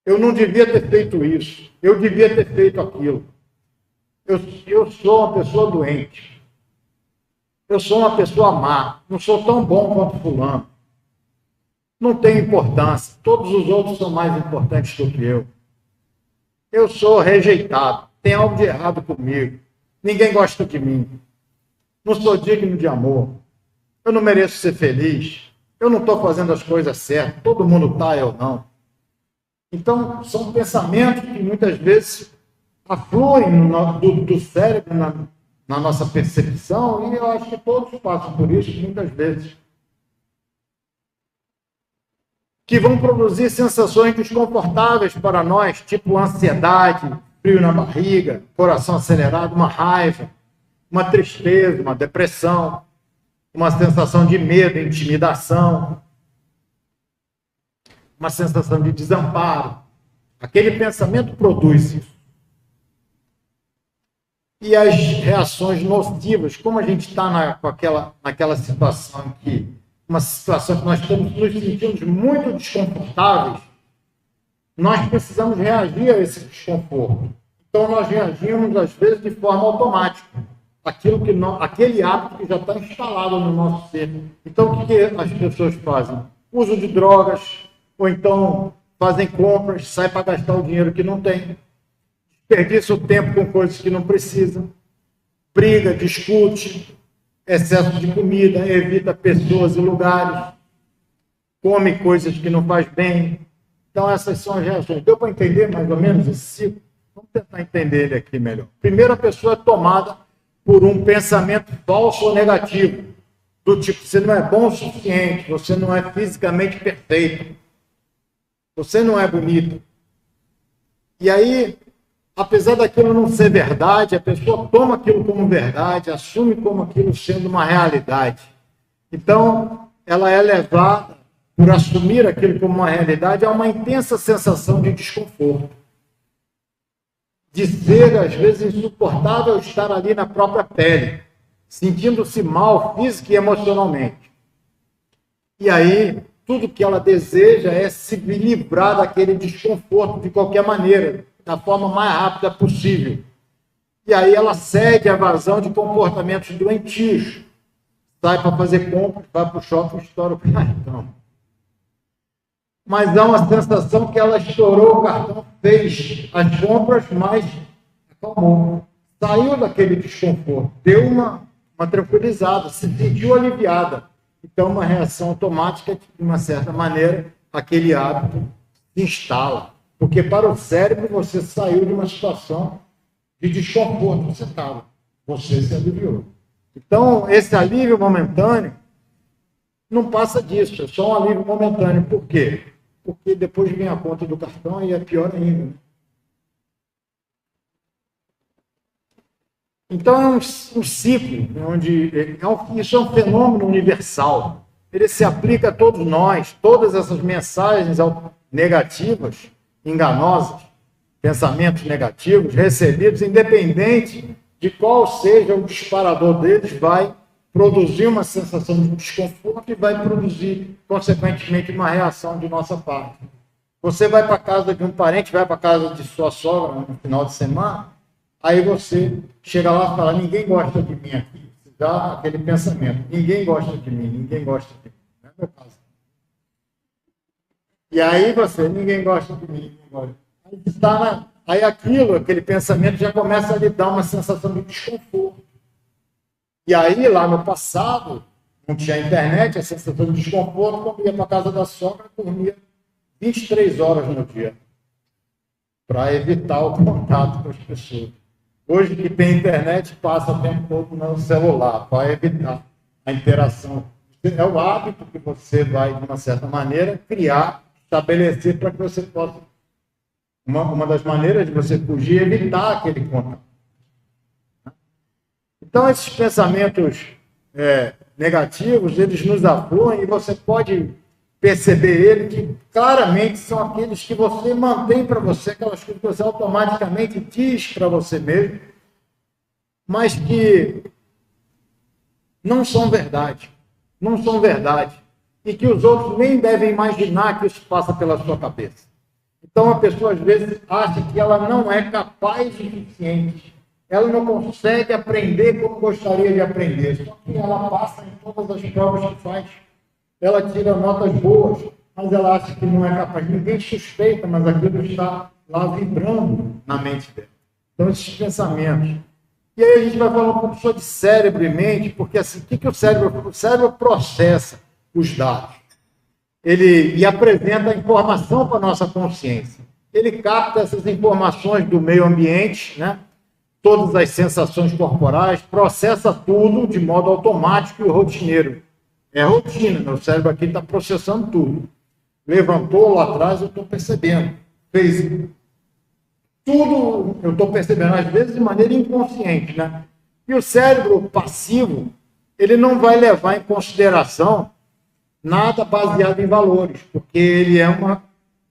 Eu não devia ter feito isso. Eu devia ter feito aquilo. Eu sou uma pessoa doente. Eu sou uma pessoa má. Não sou tão bom quanto fulano. Não tem importância. Todos os outros são mais importantes do que eu. Eu sou rejeitado. Tem algo de errado comigo. Ninguém gosta de mim. Não sou digno de amor. Eu não mereço ser feliz. Eu não estou fazendo as coisas certas. Todo mundo está, eu não. Então, são pensamentos que muitas vezes afluem do cérebro na nossa percepção, e eu acho que todos passam por isso muitas vezes, que vão produzir sensações desconfortáveis para nós, tipo ansiedade, frio na barriga, coração acelerado, uma raiva, uma tristeza, uma depressão, uma sensação de medo, intimidação, uma sensação de desamparo. Aquele pensamento produz isso. E as reações nocivas, como a gente está naquela situação aqui, uma situação que nós estamos nos sentindo muito desconfortáveis, nós precisamos reagir a esse desconforto. Então, nós reagimos, às vezes, de forma automática. Aquele hábito que já está instalado no nosso ser. Então, o que as pessoas fazem? Uso de drogas, ou então fazem compras, saem para gastar o dinheiro que não tem, desperdiça o tempo com coisas que não precisam, briga, discute, excesso de comida, evita pessoas e lugares, come coisas que não faz bem. Então essas são as reações. Deu para entender mais ou menos esse ciclo? Vamos tentar entender ele aqui melhor. Primeiro, a pessoa é tomada por um pensamento falso ou negativo, do tipo, você não é bom o suficiente, você não é fisicamente perfeito, você não é bonito. E aí, apesar daquilo não ser verdade, a pessoa toma aquilo como verdade, assume como aquilo sendo uma realidade. Então, ela é levada, por assumir aquilo como uma realidade, a uma intensa sensação de desconforto. De ser, às vezes, insuportável estar ali na própria pele, sentindo-se mal física e emocionalmente. E aí, tudo que ela deseja é se livrar daquele desconforto de qualquer maneira, da forma mais rápida possível. E aí ela cede à vazão de comportamentos doentios. Sai para fazer compras, vai para o shopping e estoura o cartão. Mas dá uma sensação que ela estourou o cartão, fez as compras, mas acalmou. Saiu daquele desconforto, deu uma tranquilizada, se sentiu aliviada. Então, uma reação automática, de uma certa maneira, aquele hábito se instala. Porque para o cérebro, você saiu de uma situação de desconforto. Você se aliviou. Então, esse alívio momentâneo não passa disso, é só um alívio momentâneo. Por quê? Porque depois vem a conta do cartão e é pior ainda. Então, é um ciclo, onde isso é um fenômeno universal. Ele se aplica a todos nós, todas essas mensagens negativas, enganosas, pensamentos negativos recebidos, independente de qual seja o disparador deles, vai produzir uma sensação de desconforto e vai produzir, consequentemente, uma reação de nossa parte. Você vai para a casa de um parente, vai para a casa de sua sogra no final de semana, aí você chega lá e fala, ninguém gosta de mim aqui. Você dá aquele pensamento, ninguém gosta de mim, ninguém gosta de mim. Não é meu caso. E aí você, ninguém gosta de mim, ninguém gosta. Aí aquele pensamento já começa a lhe dar uma sensação de desconforto. E aí, lá no passado, não tinha internet, a sensação de desconforto, quando ia para a casa da sogra, dormia 23 horas no dia, para evitar o contato com as pessoas. Hoje que tem internet, passa o tempo todo no celular, para evitar a interação. É o hábito que você vai, de uma certa maneira, criar, estabelecer para que você possa... Uma das maneiras de você fugir é evitar aquele contato. Então, esses pensamentos negativos, eles nos afluem e você pode perceber ele que claramente são aqueles que você mantém para você, aquelas coisas que você automaticamente diz para você mesmo, mas que não são verdade. Não são verdade. E que os outros nem devem imaginar que isso passa pela sua cabeça. Então, a pessoa, às vezes, acha que ela não é capaz o suficiente. Ela não consegue aprender como gostaria de aprender. Só que ela passa em todas as provas que faz. Ela tira notas boas, mas ela acha que não é capaz. Ninguém suspeita, mas aquilo está lá vibrando na mente dela. Então, esses pensamentos. E aí a gente vai falar um pouco sobre cérebro e mente, porque assim, o que o cérebro? O cérebro processa os dados. Ele apresenta a informação para a nossa consciência. Ele capta essas informações do meio ambiente, né? Todas as sensações corporais, processa tudo de modo automático e rotineiro. É rotina, meu cérebro aqui está processando tudo. Levantou lá atrás, eu estou percebendo. Fez tudo, eu estou percebendo, às vezes de maneira inconsciente, né? E o cérebro passivo, ele não vai levar em consideração nada baseado em valores, porque ele é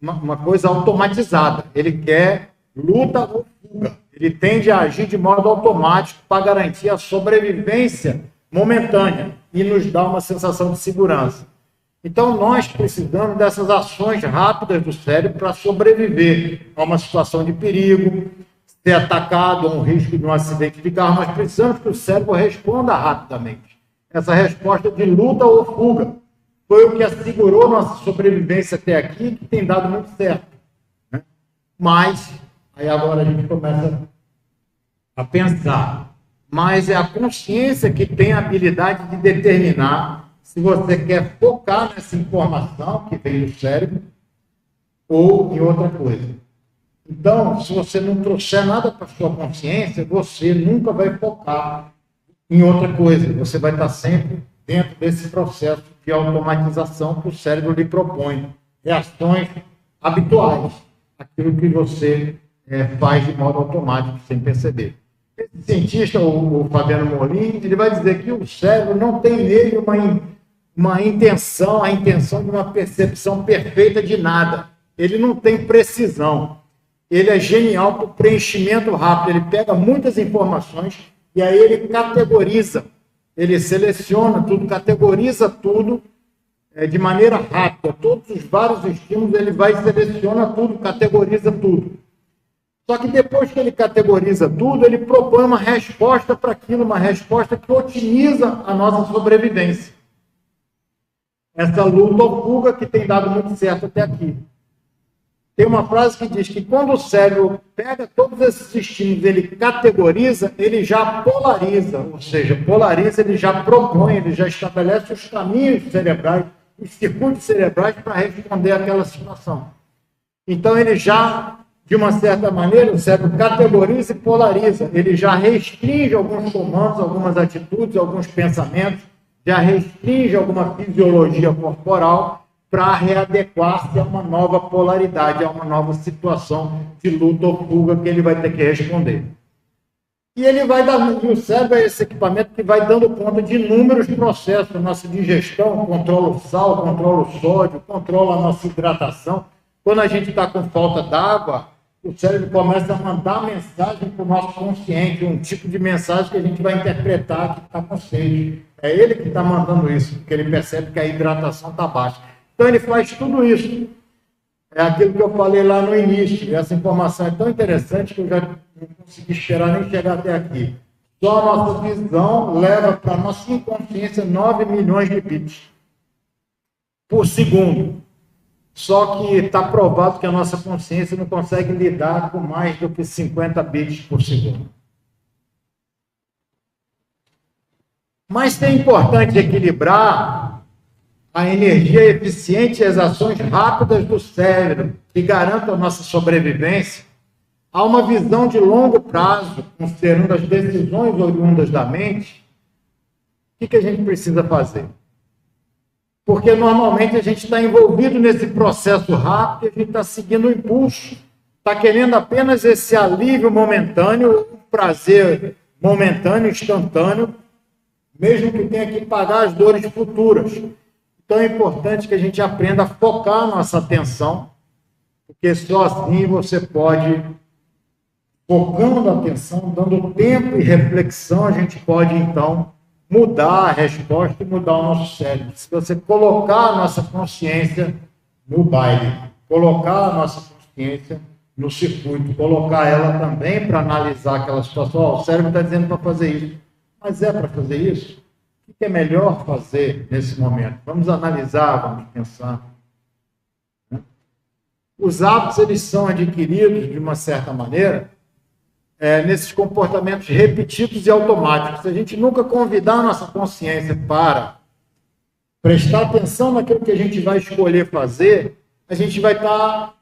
uma coisa automatizada. Ele quer luta ou fuga. Ele tende a agir de modo automático para garantir a sobrevivência momentânea e nos dar uma sensação de segurança. Então, nós precisamos dessas ações rápidas do cérebro para sobreviver a uma situação de perigo, ser atacado, a um risco de um acidente de carro. Nós precisamos que o cérebro responda rapidamente. Essa resposta de luta ou fuga foi o que assegurou nossa sobrevivência até aqui, que tem dado muito certo. Né? Mas, aí agora a gente começa a pensar. Mas é a consciência que tem a habilidade de determinar se você quer focar nessa informação que vem do cérebro ou em outra coisa. Então, se você não trouxer nada para sua consciência, você nunca vai focar em outra coisa. Você vai estar sempre dentro desse processo de automatização que o cérebro lhe propõe. Reações habituais, aquilo que você faz de modo automático, sem perceber. Esse cientista, o Fabiano Molin, ele vai dizer que o cérebro não tem nele uma intenção, a intenção de uma percepção perfeita de nada. Ele não tem precisão. Ele é genial para o preenchimento rápido. Ele pega muitas informações e aí ele categoriza. Ele seleciona tudo, categoriza tudo de maneira rápida. Todos os vários estímulos, ele vai e seleciona tudo, categoriza tudo. Só que depois que ele categoriza tudo, ele propõe uma resposta para aquilo, uma resposta que otimiza a nossa sobrevivência. Essa luta ou fuga que tem dado muito certo até aqui. Tem uma frase que diz que quando o cérebro pega todos esses estímulos, ele categoriza, ele já polariza, ou seja, polariza, ele já propõe, ele já estabelece os caminhos cerebrais, os circuitos cerebrais para responder àquela situação. Então ele já, de uma certa maneira, o cérebro categoriza e polariza, ele já restringe alguns comandos, algumas atitudes, alguns pensamentos, já restringe alguma fisiologia corporal, para readequar-se a uma nova polaridade, a uma nova situação de luta ou fuga que ele vai ter que responder. E ele vai dar, e o cérebro é esse equipamento que vai dando conta de inúmeros processos, a nossa digestão, controla o sal, controla o sódio, controla a nossa hidratação. Quando a gente está com falta d'água, o cérebro começa a mandar mensagem para o nosso consciente, um tipo de mensagem que a gente vai interpretar que está com sede. É ele que está mandando isso, porque ele percebe que a hidratação está baixa. Então ele faz tudo isso. É aquilo que eu falei lá no início. Essa informação é tão interessante que eu já não consegui esperar nem chegar até aqui. Só a nossa visão leva para a nossa inconsciência 9 milhões de bits por segundo. Só que está provado que a nossa consciência não consegue lidar com mais do que 50 bits por segundo. Mas é importante equilibrar a energia eficiente e as ações rápidas do cérebro, que garantam a nossa sobrevivência, há uma visão de longo prazo, considerando as decisões oriundas da mente. O que a gente precisa fazer? Porque normalmente a gente está envolvido nesse processo rápido e a gente está seguindo o impulso, está querendo apenas esse alívio momentâneo, um prazer momentâneo, instantâneo, mesmo que tenha que pagar as dores futuras. Então é importante que a gente aprenda a focar a nossa atenção, porque só assim você pode, focando a atenção, dando tempo e reflexão, a gente pode então mudar a resposta e mudar o nosso cérebro. Se você colocar a nossa consciência no baile, colocar a nossa consciência no circuito, colocar ela também para analisar aquela situação, o cérebro está dizendo para fazer isso, mas é para fazer isso? O que é melhor fazer nesse momento? Vamos analisar, vamos pensar. Os hábitos, eles são adquiridos, de uma certa maneira, nesses comportamentos repetidos e automáticos. Se a gente nunca convidar a nossa consciência para prestar atenção naquilo que a gente vai escolher fazer, a gente vai estar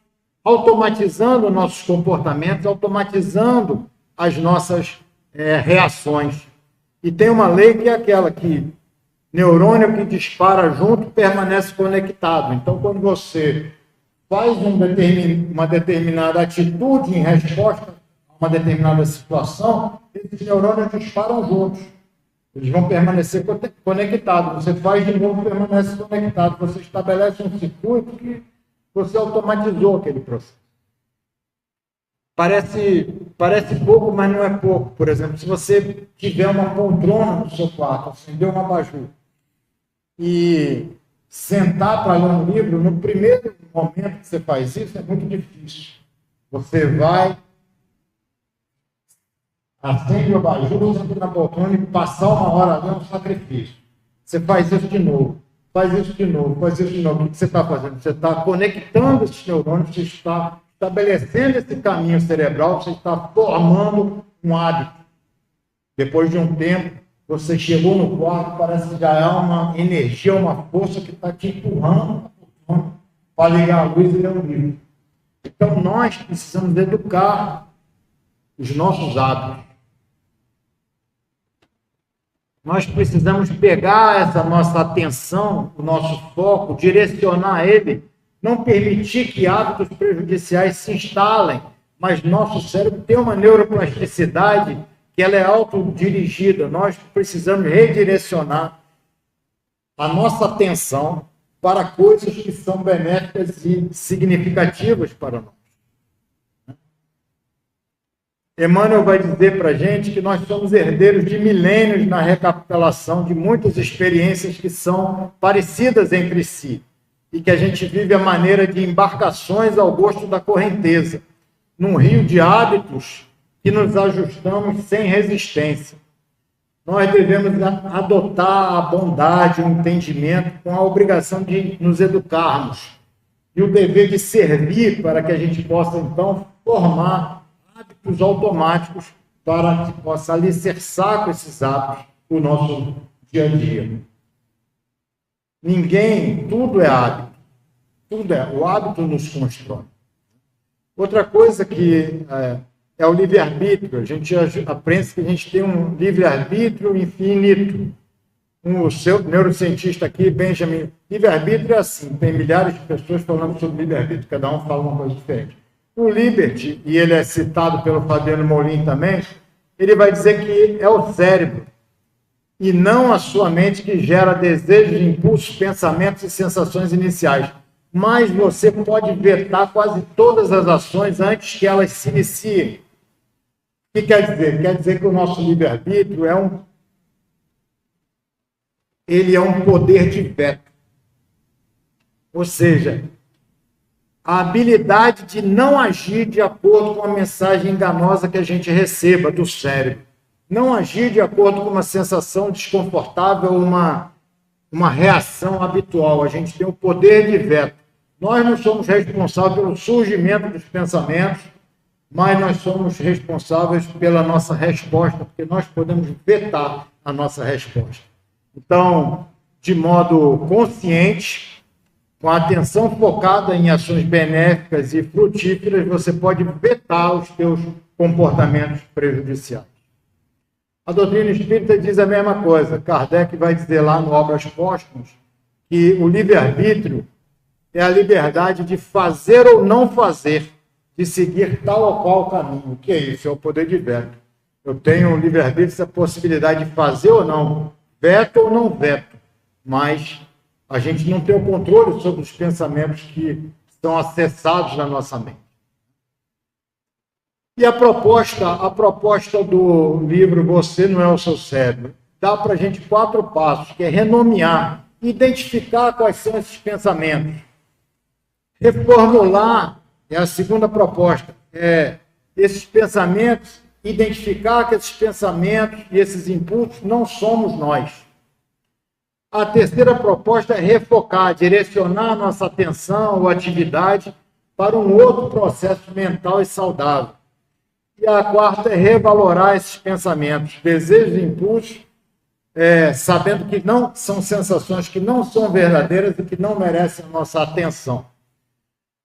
automatizando nossos comportamentos, automatizando as nossas reações. E tem uma lei que é aquela que neurônio que dispara junto permanece conectado. Então, quando você faz uma determinada atitude em resposta a uma determinada situação, esses neurônios disparam juntos. Eles vão permanecer conectados. Você faz de novo, permanece conectado. Você estabelece um circuito que você automatizou aquele processo. Parece pouco, mas não é pouco. Por exemplo, se você tiver uma poltrona no seu quarto, acender uma abajur e sentar para ler um livro, no primeiro momento que você faz isso, é muito difícil. Você vai, acende o abajur, senta na poltrona e passar uma hora ali é um sacrifício. Você faz isso de novo, faz isso de novo, faz isso de novo. O que você está fazendo? Você está conectando esses neurônios, você está estabelecendo esse caminho cerebral, você está formando um hábito. Depois de um tempo, você chegou no quarto, parece que já há uma energia, uma força que está te empurrando para ligar a luz e ler um livro. Então, nós precisamos educar os nossos hábitos. Nós precisamos pegar essa nossa atenção, o nosso foco, direcionar ele, não permitir que hábitos prejudiciais se instalem, mas nosso cérebro tem uma neuroplasticidade que ela é autodirigida. Nós precisamos redirecionar a nossa atenção para coisas que são benéficas e significativas para nós. Emmanuel vai dizer para a gente que nós somos herdeiros de milênios na recapitulação de muitas experiências que são parecidas entre si e que a gente vive a maneira de embarcações ao gosto da correnteza, num rio de hábitos que nos ajustamos sem resistência. Nós devemos adotar a bondade, o entendimento, com a obrigação de nos educarmos e o dever de servir para que a gente possa, então, formar hábitos automáticos para que possa alicerçar com esses hábitos o nosso dia a dia. Tudo é hábito. O hábito nos constrói. Outra coisa que é o livre-arbítrio. A gente aprende que a gente tem um livre-arbítrio infinito. O seu neurocientista aqui, Benjamin, livre-arbítrio é assim, tem milhares de pessoas falando sobre livre-arbítrio, cada um fala uma coisa diferente. O Liberty, e ele é citado pelo Fabiano Molin também, ele vai dizer que é o cérebro, e não a sua mente que gera desejos, impulsos, pensamentos e sensações iniciais. Mas você pode vetar quase todas as ações antes que elas se iniciem. O que quer dizer? Quer dizer que o nosso livre-arbítrio ele é um poder de veto. Ou seja, a habilidade de não agir de acordo com a mensagem enganosa que a gente receba do cérebro. Não agir de acordo com uma sensação desconfortável, uma reação habitual. A gente tem o poder de veto. Nós não somos responsáveis pelo surgimento dos pensamentos, mas nós somos responsáveis pela nossa resposta, porque nós podemos vetar a nossa resposta. Então, de modo consciente, com a atenção focada em ações benéficas e frutíferas, você pode vetar os seus comportamentos prejudiciais. A doutrina espírita diz a mesma coisa. Kardec vai dizer lá no Obras Póstumas que o livre-arbítrio é a liberdade de fazer ou não fazer, de seguir tal ou qual caminho. O que é isso? É o poder de veto. Eu tenho o livre-arbítrio, essa possibilidade de fazer ou não, veto ou não veto, mas a gente não tem o controle sobre os pensamentos que estão acessados na nossa mente. E a proposta do livro Você Não É o Seu Cérebro dá para a gente 4 passos, que é renomear, identificar quais são esses pensamentos, reformular, é a segunda proposta, esses pensamentos, identificar que esses pensamentos e esses impulsos não somos nós. A terceira proposta é refocar, direcionar a nossa atenção ou atividade para um outro processo mental e saudável. E a quarta é revalorar esses pensamentos, desejos e impulsos, sabendo que não são sensações que não são verdadeiras e que não merecem a nossa atenção.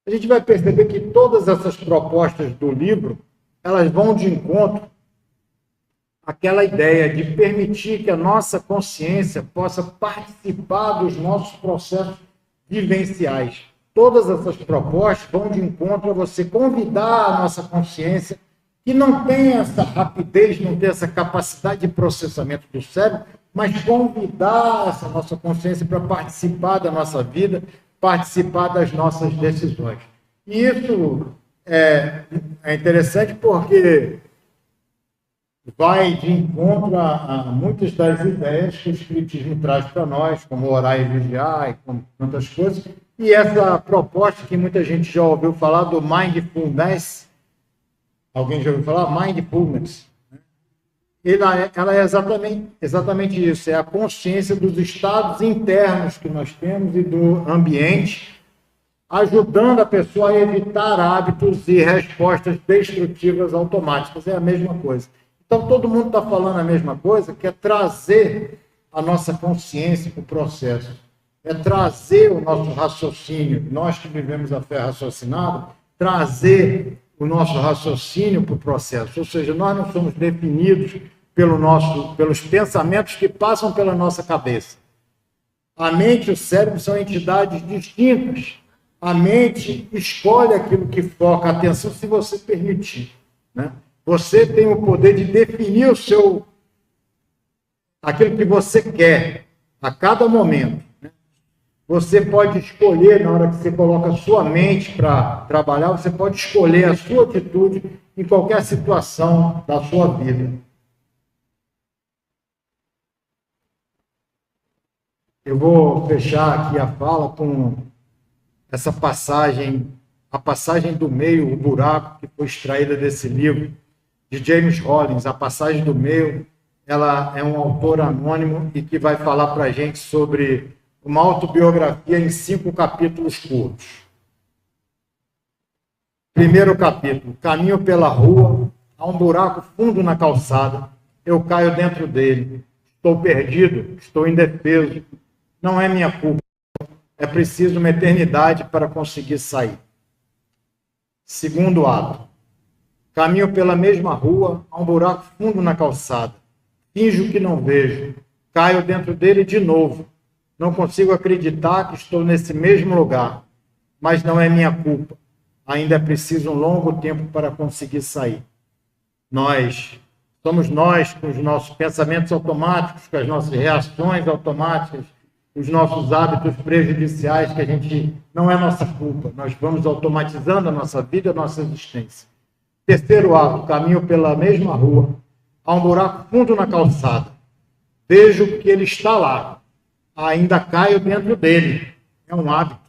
A gente vai perceber que todas essas propostas do livro, elas vão de encontro àquela ideia de permitir que a nossa consciência possa participar dos nossos processos vivenciais. Todas essas propostas vão de encontro a você convidar a nossa consciência, que não tem essa rapidez, não tem essa capacidade de processamento do cérebro, mas convidar essa nossa consciência para participar da nossa vida, participar das nossas decisões. E isso é interessante porque vai de encontro a muitas das ideias que o Espiritismo traz para nós, como orar e vigiar, e como tantas coisas. E essa proposta que muita gente já ouviu falar do Mindfulness, alguém já ouviu falar? Mindfulness. Ela é exatamente isso, é a consciência dos estados internos que nós temos e do ambiente, ajudando a pessoa a evitar hábitos e respostas destrutivas automáticas. É a mesma coisa. Então, todo mundo está falando a mesma coisa, que é trazer a nossa consciência para o processo, é trazer o nosso raciocínio. Nós que vivemos a fé raciocinada, trazer o nosso raciocínio para o processo, ou seja, nós não somos definidos pelos pensamentos que passam pela nossa cabeça. A mente e o cérebro são entidades distintas. A mente escolhe aquilo que foca a atenção, se você permitir, né? Você tem o poder de definir aquilo que você quer a cada momento, né? Você pode escolher, na hora que você coloca a sua mente para trabalhar, você pode escolher a sua atitude em qualquer situação da sua vida. Eu vou fechar aqui a fala com essa passagem, a passagem do meio, o buraco, que foi extraída desse livro de James Rollins. A passagem do meio, ela é um autor anônimo e que vai falar para a gente sobre uma autobiografia em 5 capítulos curtos. Primeiro capítulo: caminho pela rua, há um buraco fundo na calçada, eu caio dentro dele, estou perdido, estou indefeso, não é minha culpa, é preciso uma eternidade para conseguir sair. Segundo ato: caminho pela mesma rua, há um buraco fundo na calçada, finjo que não vejo, caio dentro dele de novo, não consigo acreditar que estou nesse mesmo lugar, mas não é minha culpa. Ainda é preciso um longo tempo para conseguir sair. Somos nós, com os nossos pensamentos automáticos, com as nossas reações automáticas, os nossos hábitos prejudiciais, que a gente não é nossa culpa. Nós vamos automatizando a nossa vida, a nossa existência. Terceiro ato: caminho pela mesma rua, há um buraco fundo na calçada. Vejo que ele está lá. Ainda caio dentro dele. É um hábito.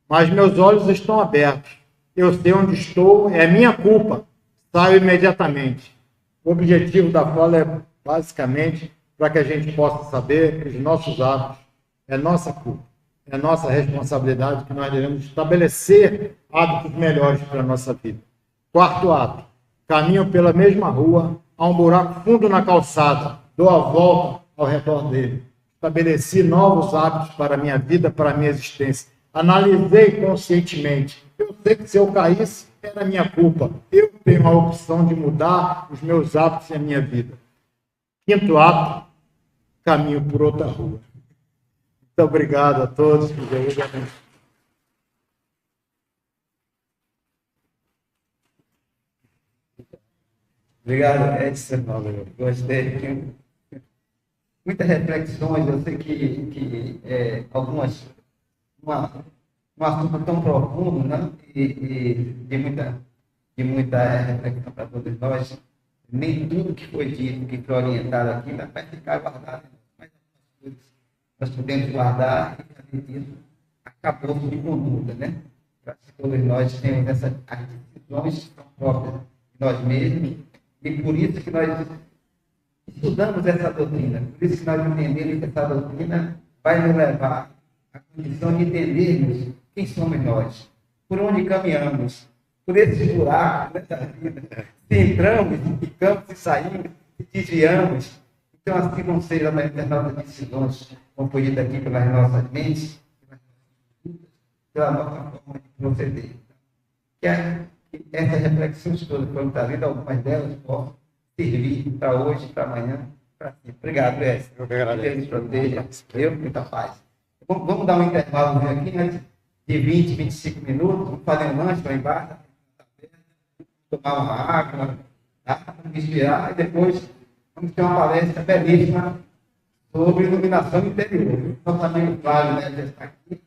Mas meus olhos estão abertos. Eu sei onde estou, é minha culpa. Saio imediatamente. O objetivo da fala é, basicamente, para que a gente possa saber que os nossos atos é nossa culpa. É nossa responsabilidade, que nós devemos estabelecer hábitos melhores para a nossa vida. Quarto ato: caminho pela mesma rua, há um buraco fundo na calçada. Dou a volta ao redor dele. Estabeleci novos hábitos para a minha vida, para a minha existência. Analisei conscientemente. Eu sei que se eu caísse, era minha culpa. Eu tenho a opção de mudar os meus hábitos e a minha vida. Quinto ato: caminho por outra rua. Muito obrigado a todos. Que Deus abençoe. Obrigado, Edson. Gostei. Muitas reflexões. Eu sei que algumas, um assunto tão profundo, né? E de muita reflexão para todos nós. Nem tudo que foi dito, que foi orientado aqui, vai ficar guardado. Mas nós podemos guardar e fazer isso acabou de conduta, né? Para que todos nós tenhamos essas decisões que são próprias de nós mesmos. E por isso que nós estudamos essa doutrina, por isso que nós entendemos que essa doutrina vai nos levar à condição de entendermos quem somos nós, por onde caminhamos, por esse buraco dessa vida. Se entramos, se ficamos, se saímos, se desviamos. Então, assim não seja das nossas decisões, como foi dito aqui, pelas nossas mentes, pela nossa forma de proceder. Que essas reflexões todas foram trazidas, algumas delas possam servir para hoje, para amanhã, para si. Obrigado, Edson. Eu que agradeço. Deus proteja. Eu, muita paz. Vamos dar um intervalo aqui, antes de 20, 25 minutos. Vamos fazer um lanche lá embaixo, tomar uma água, tá? Respirar, e depois vamos ter uma palestra belíssima sobre iluminação interior. Nosso amigo Flávio, né, já está aqui.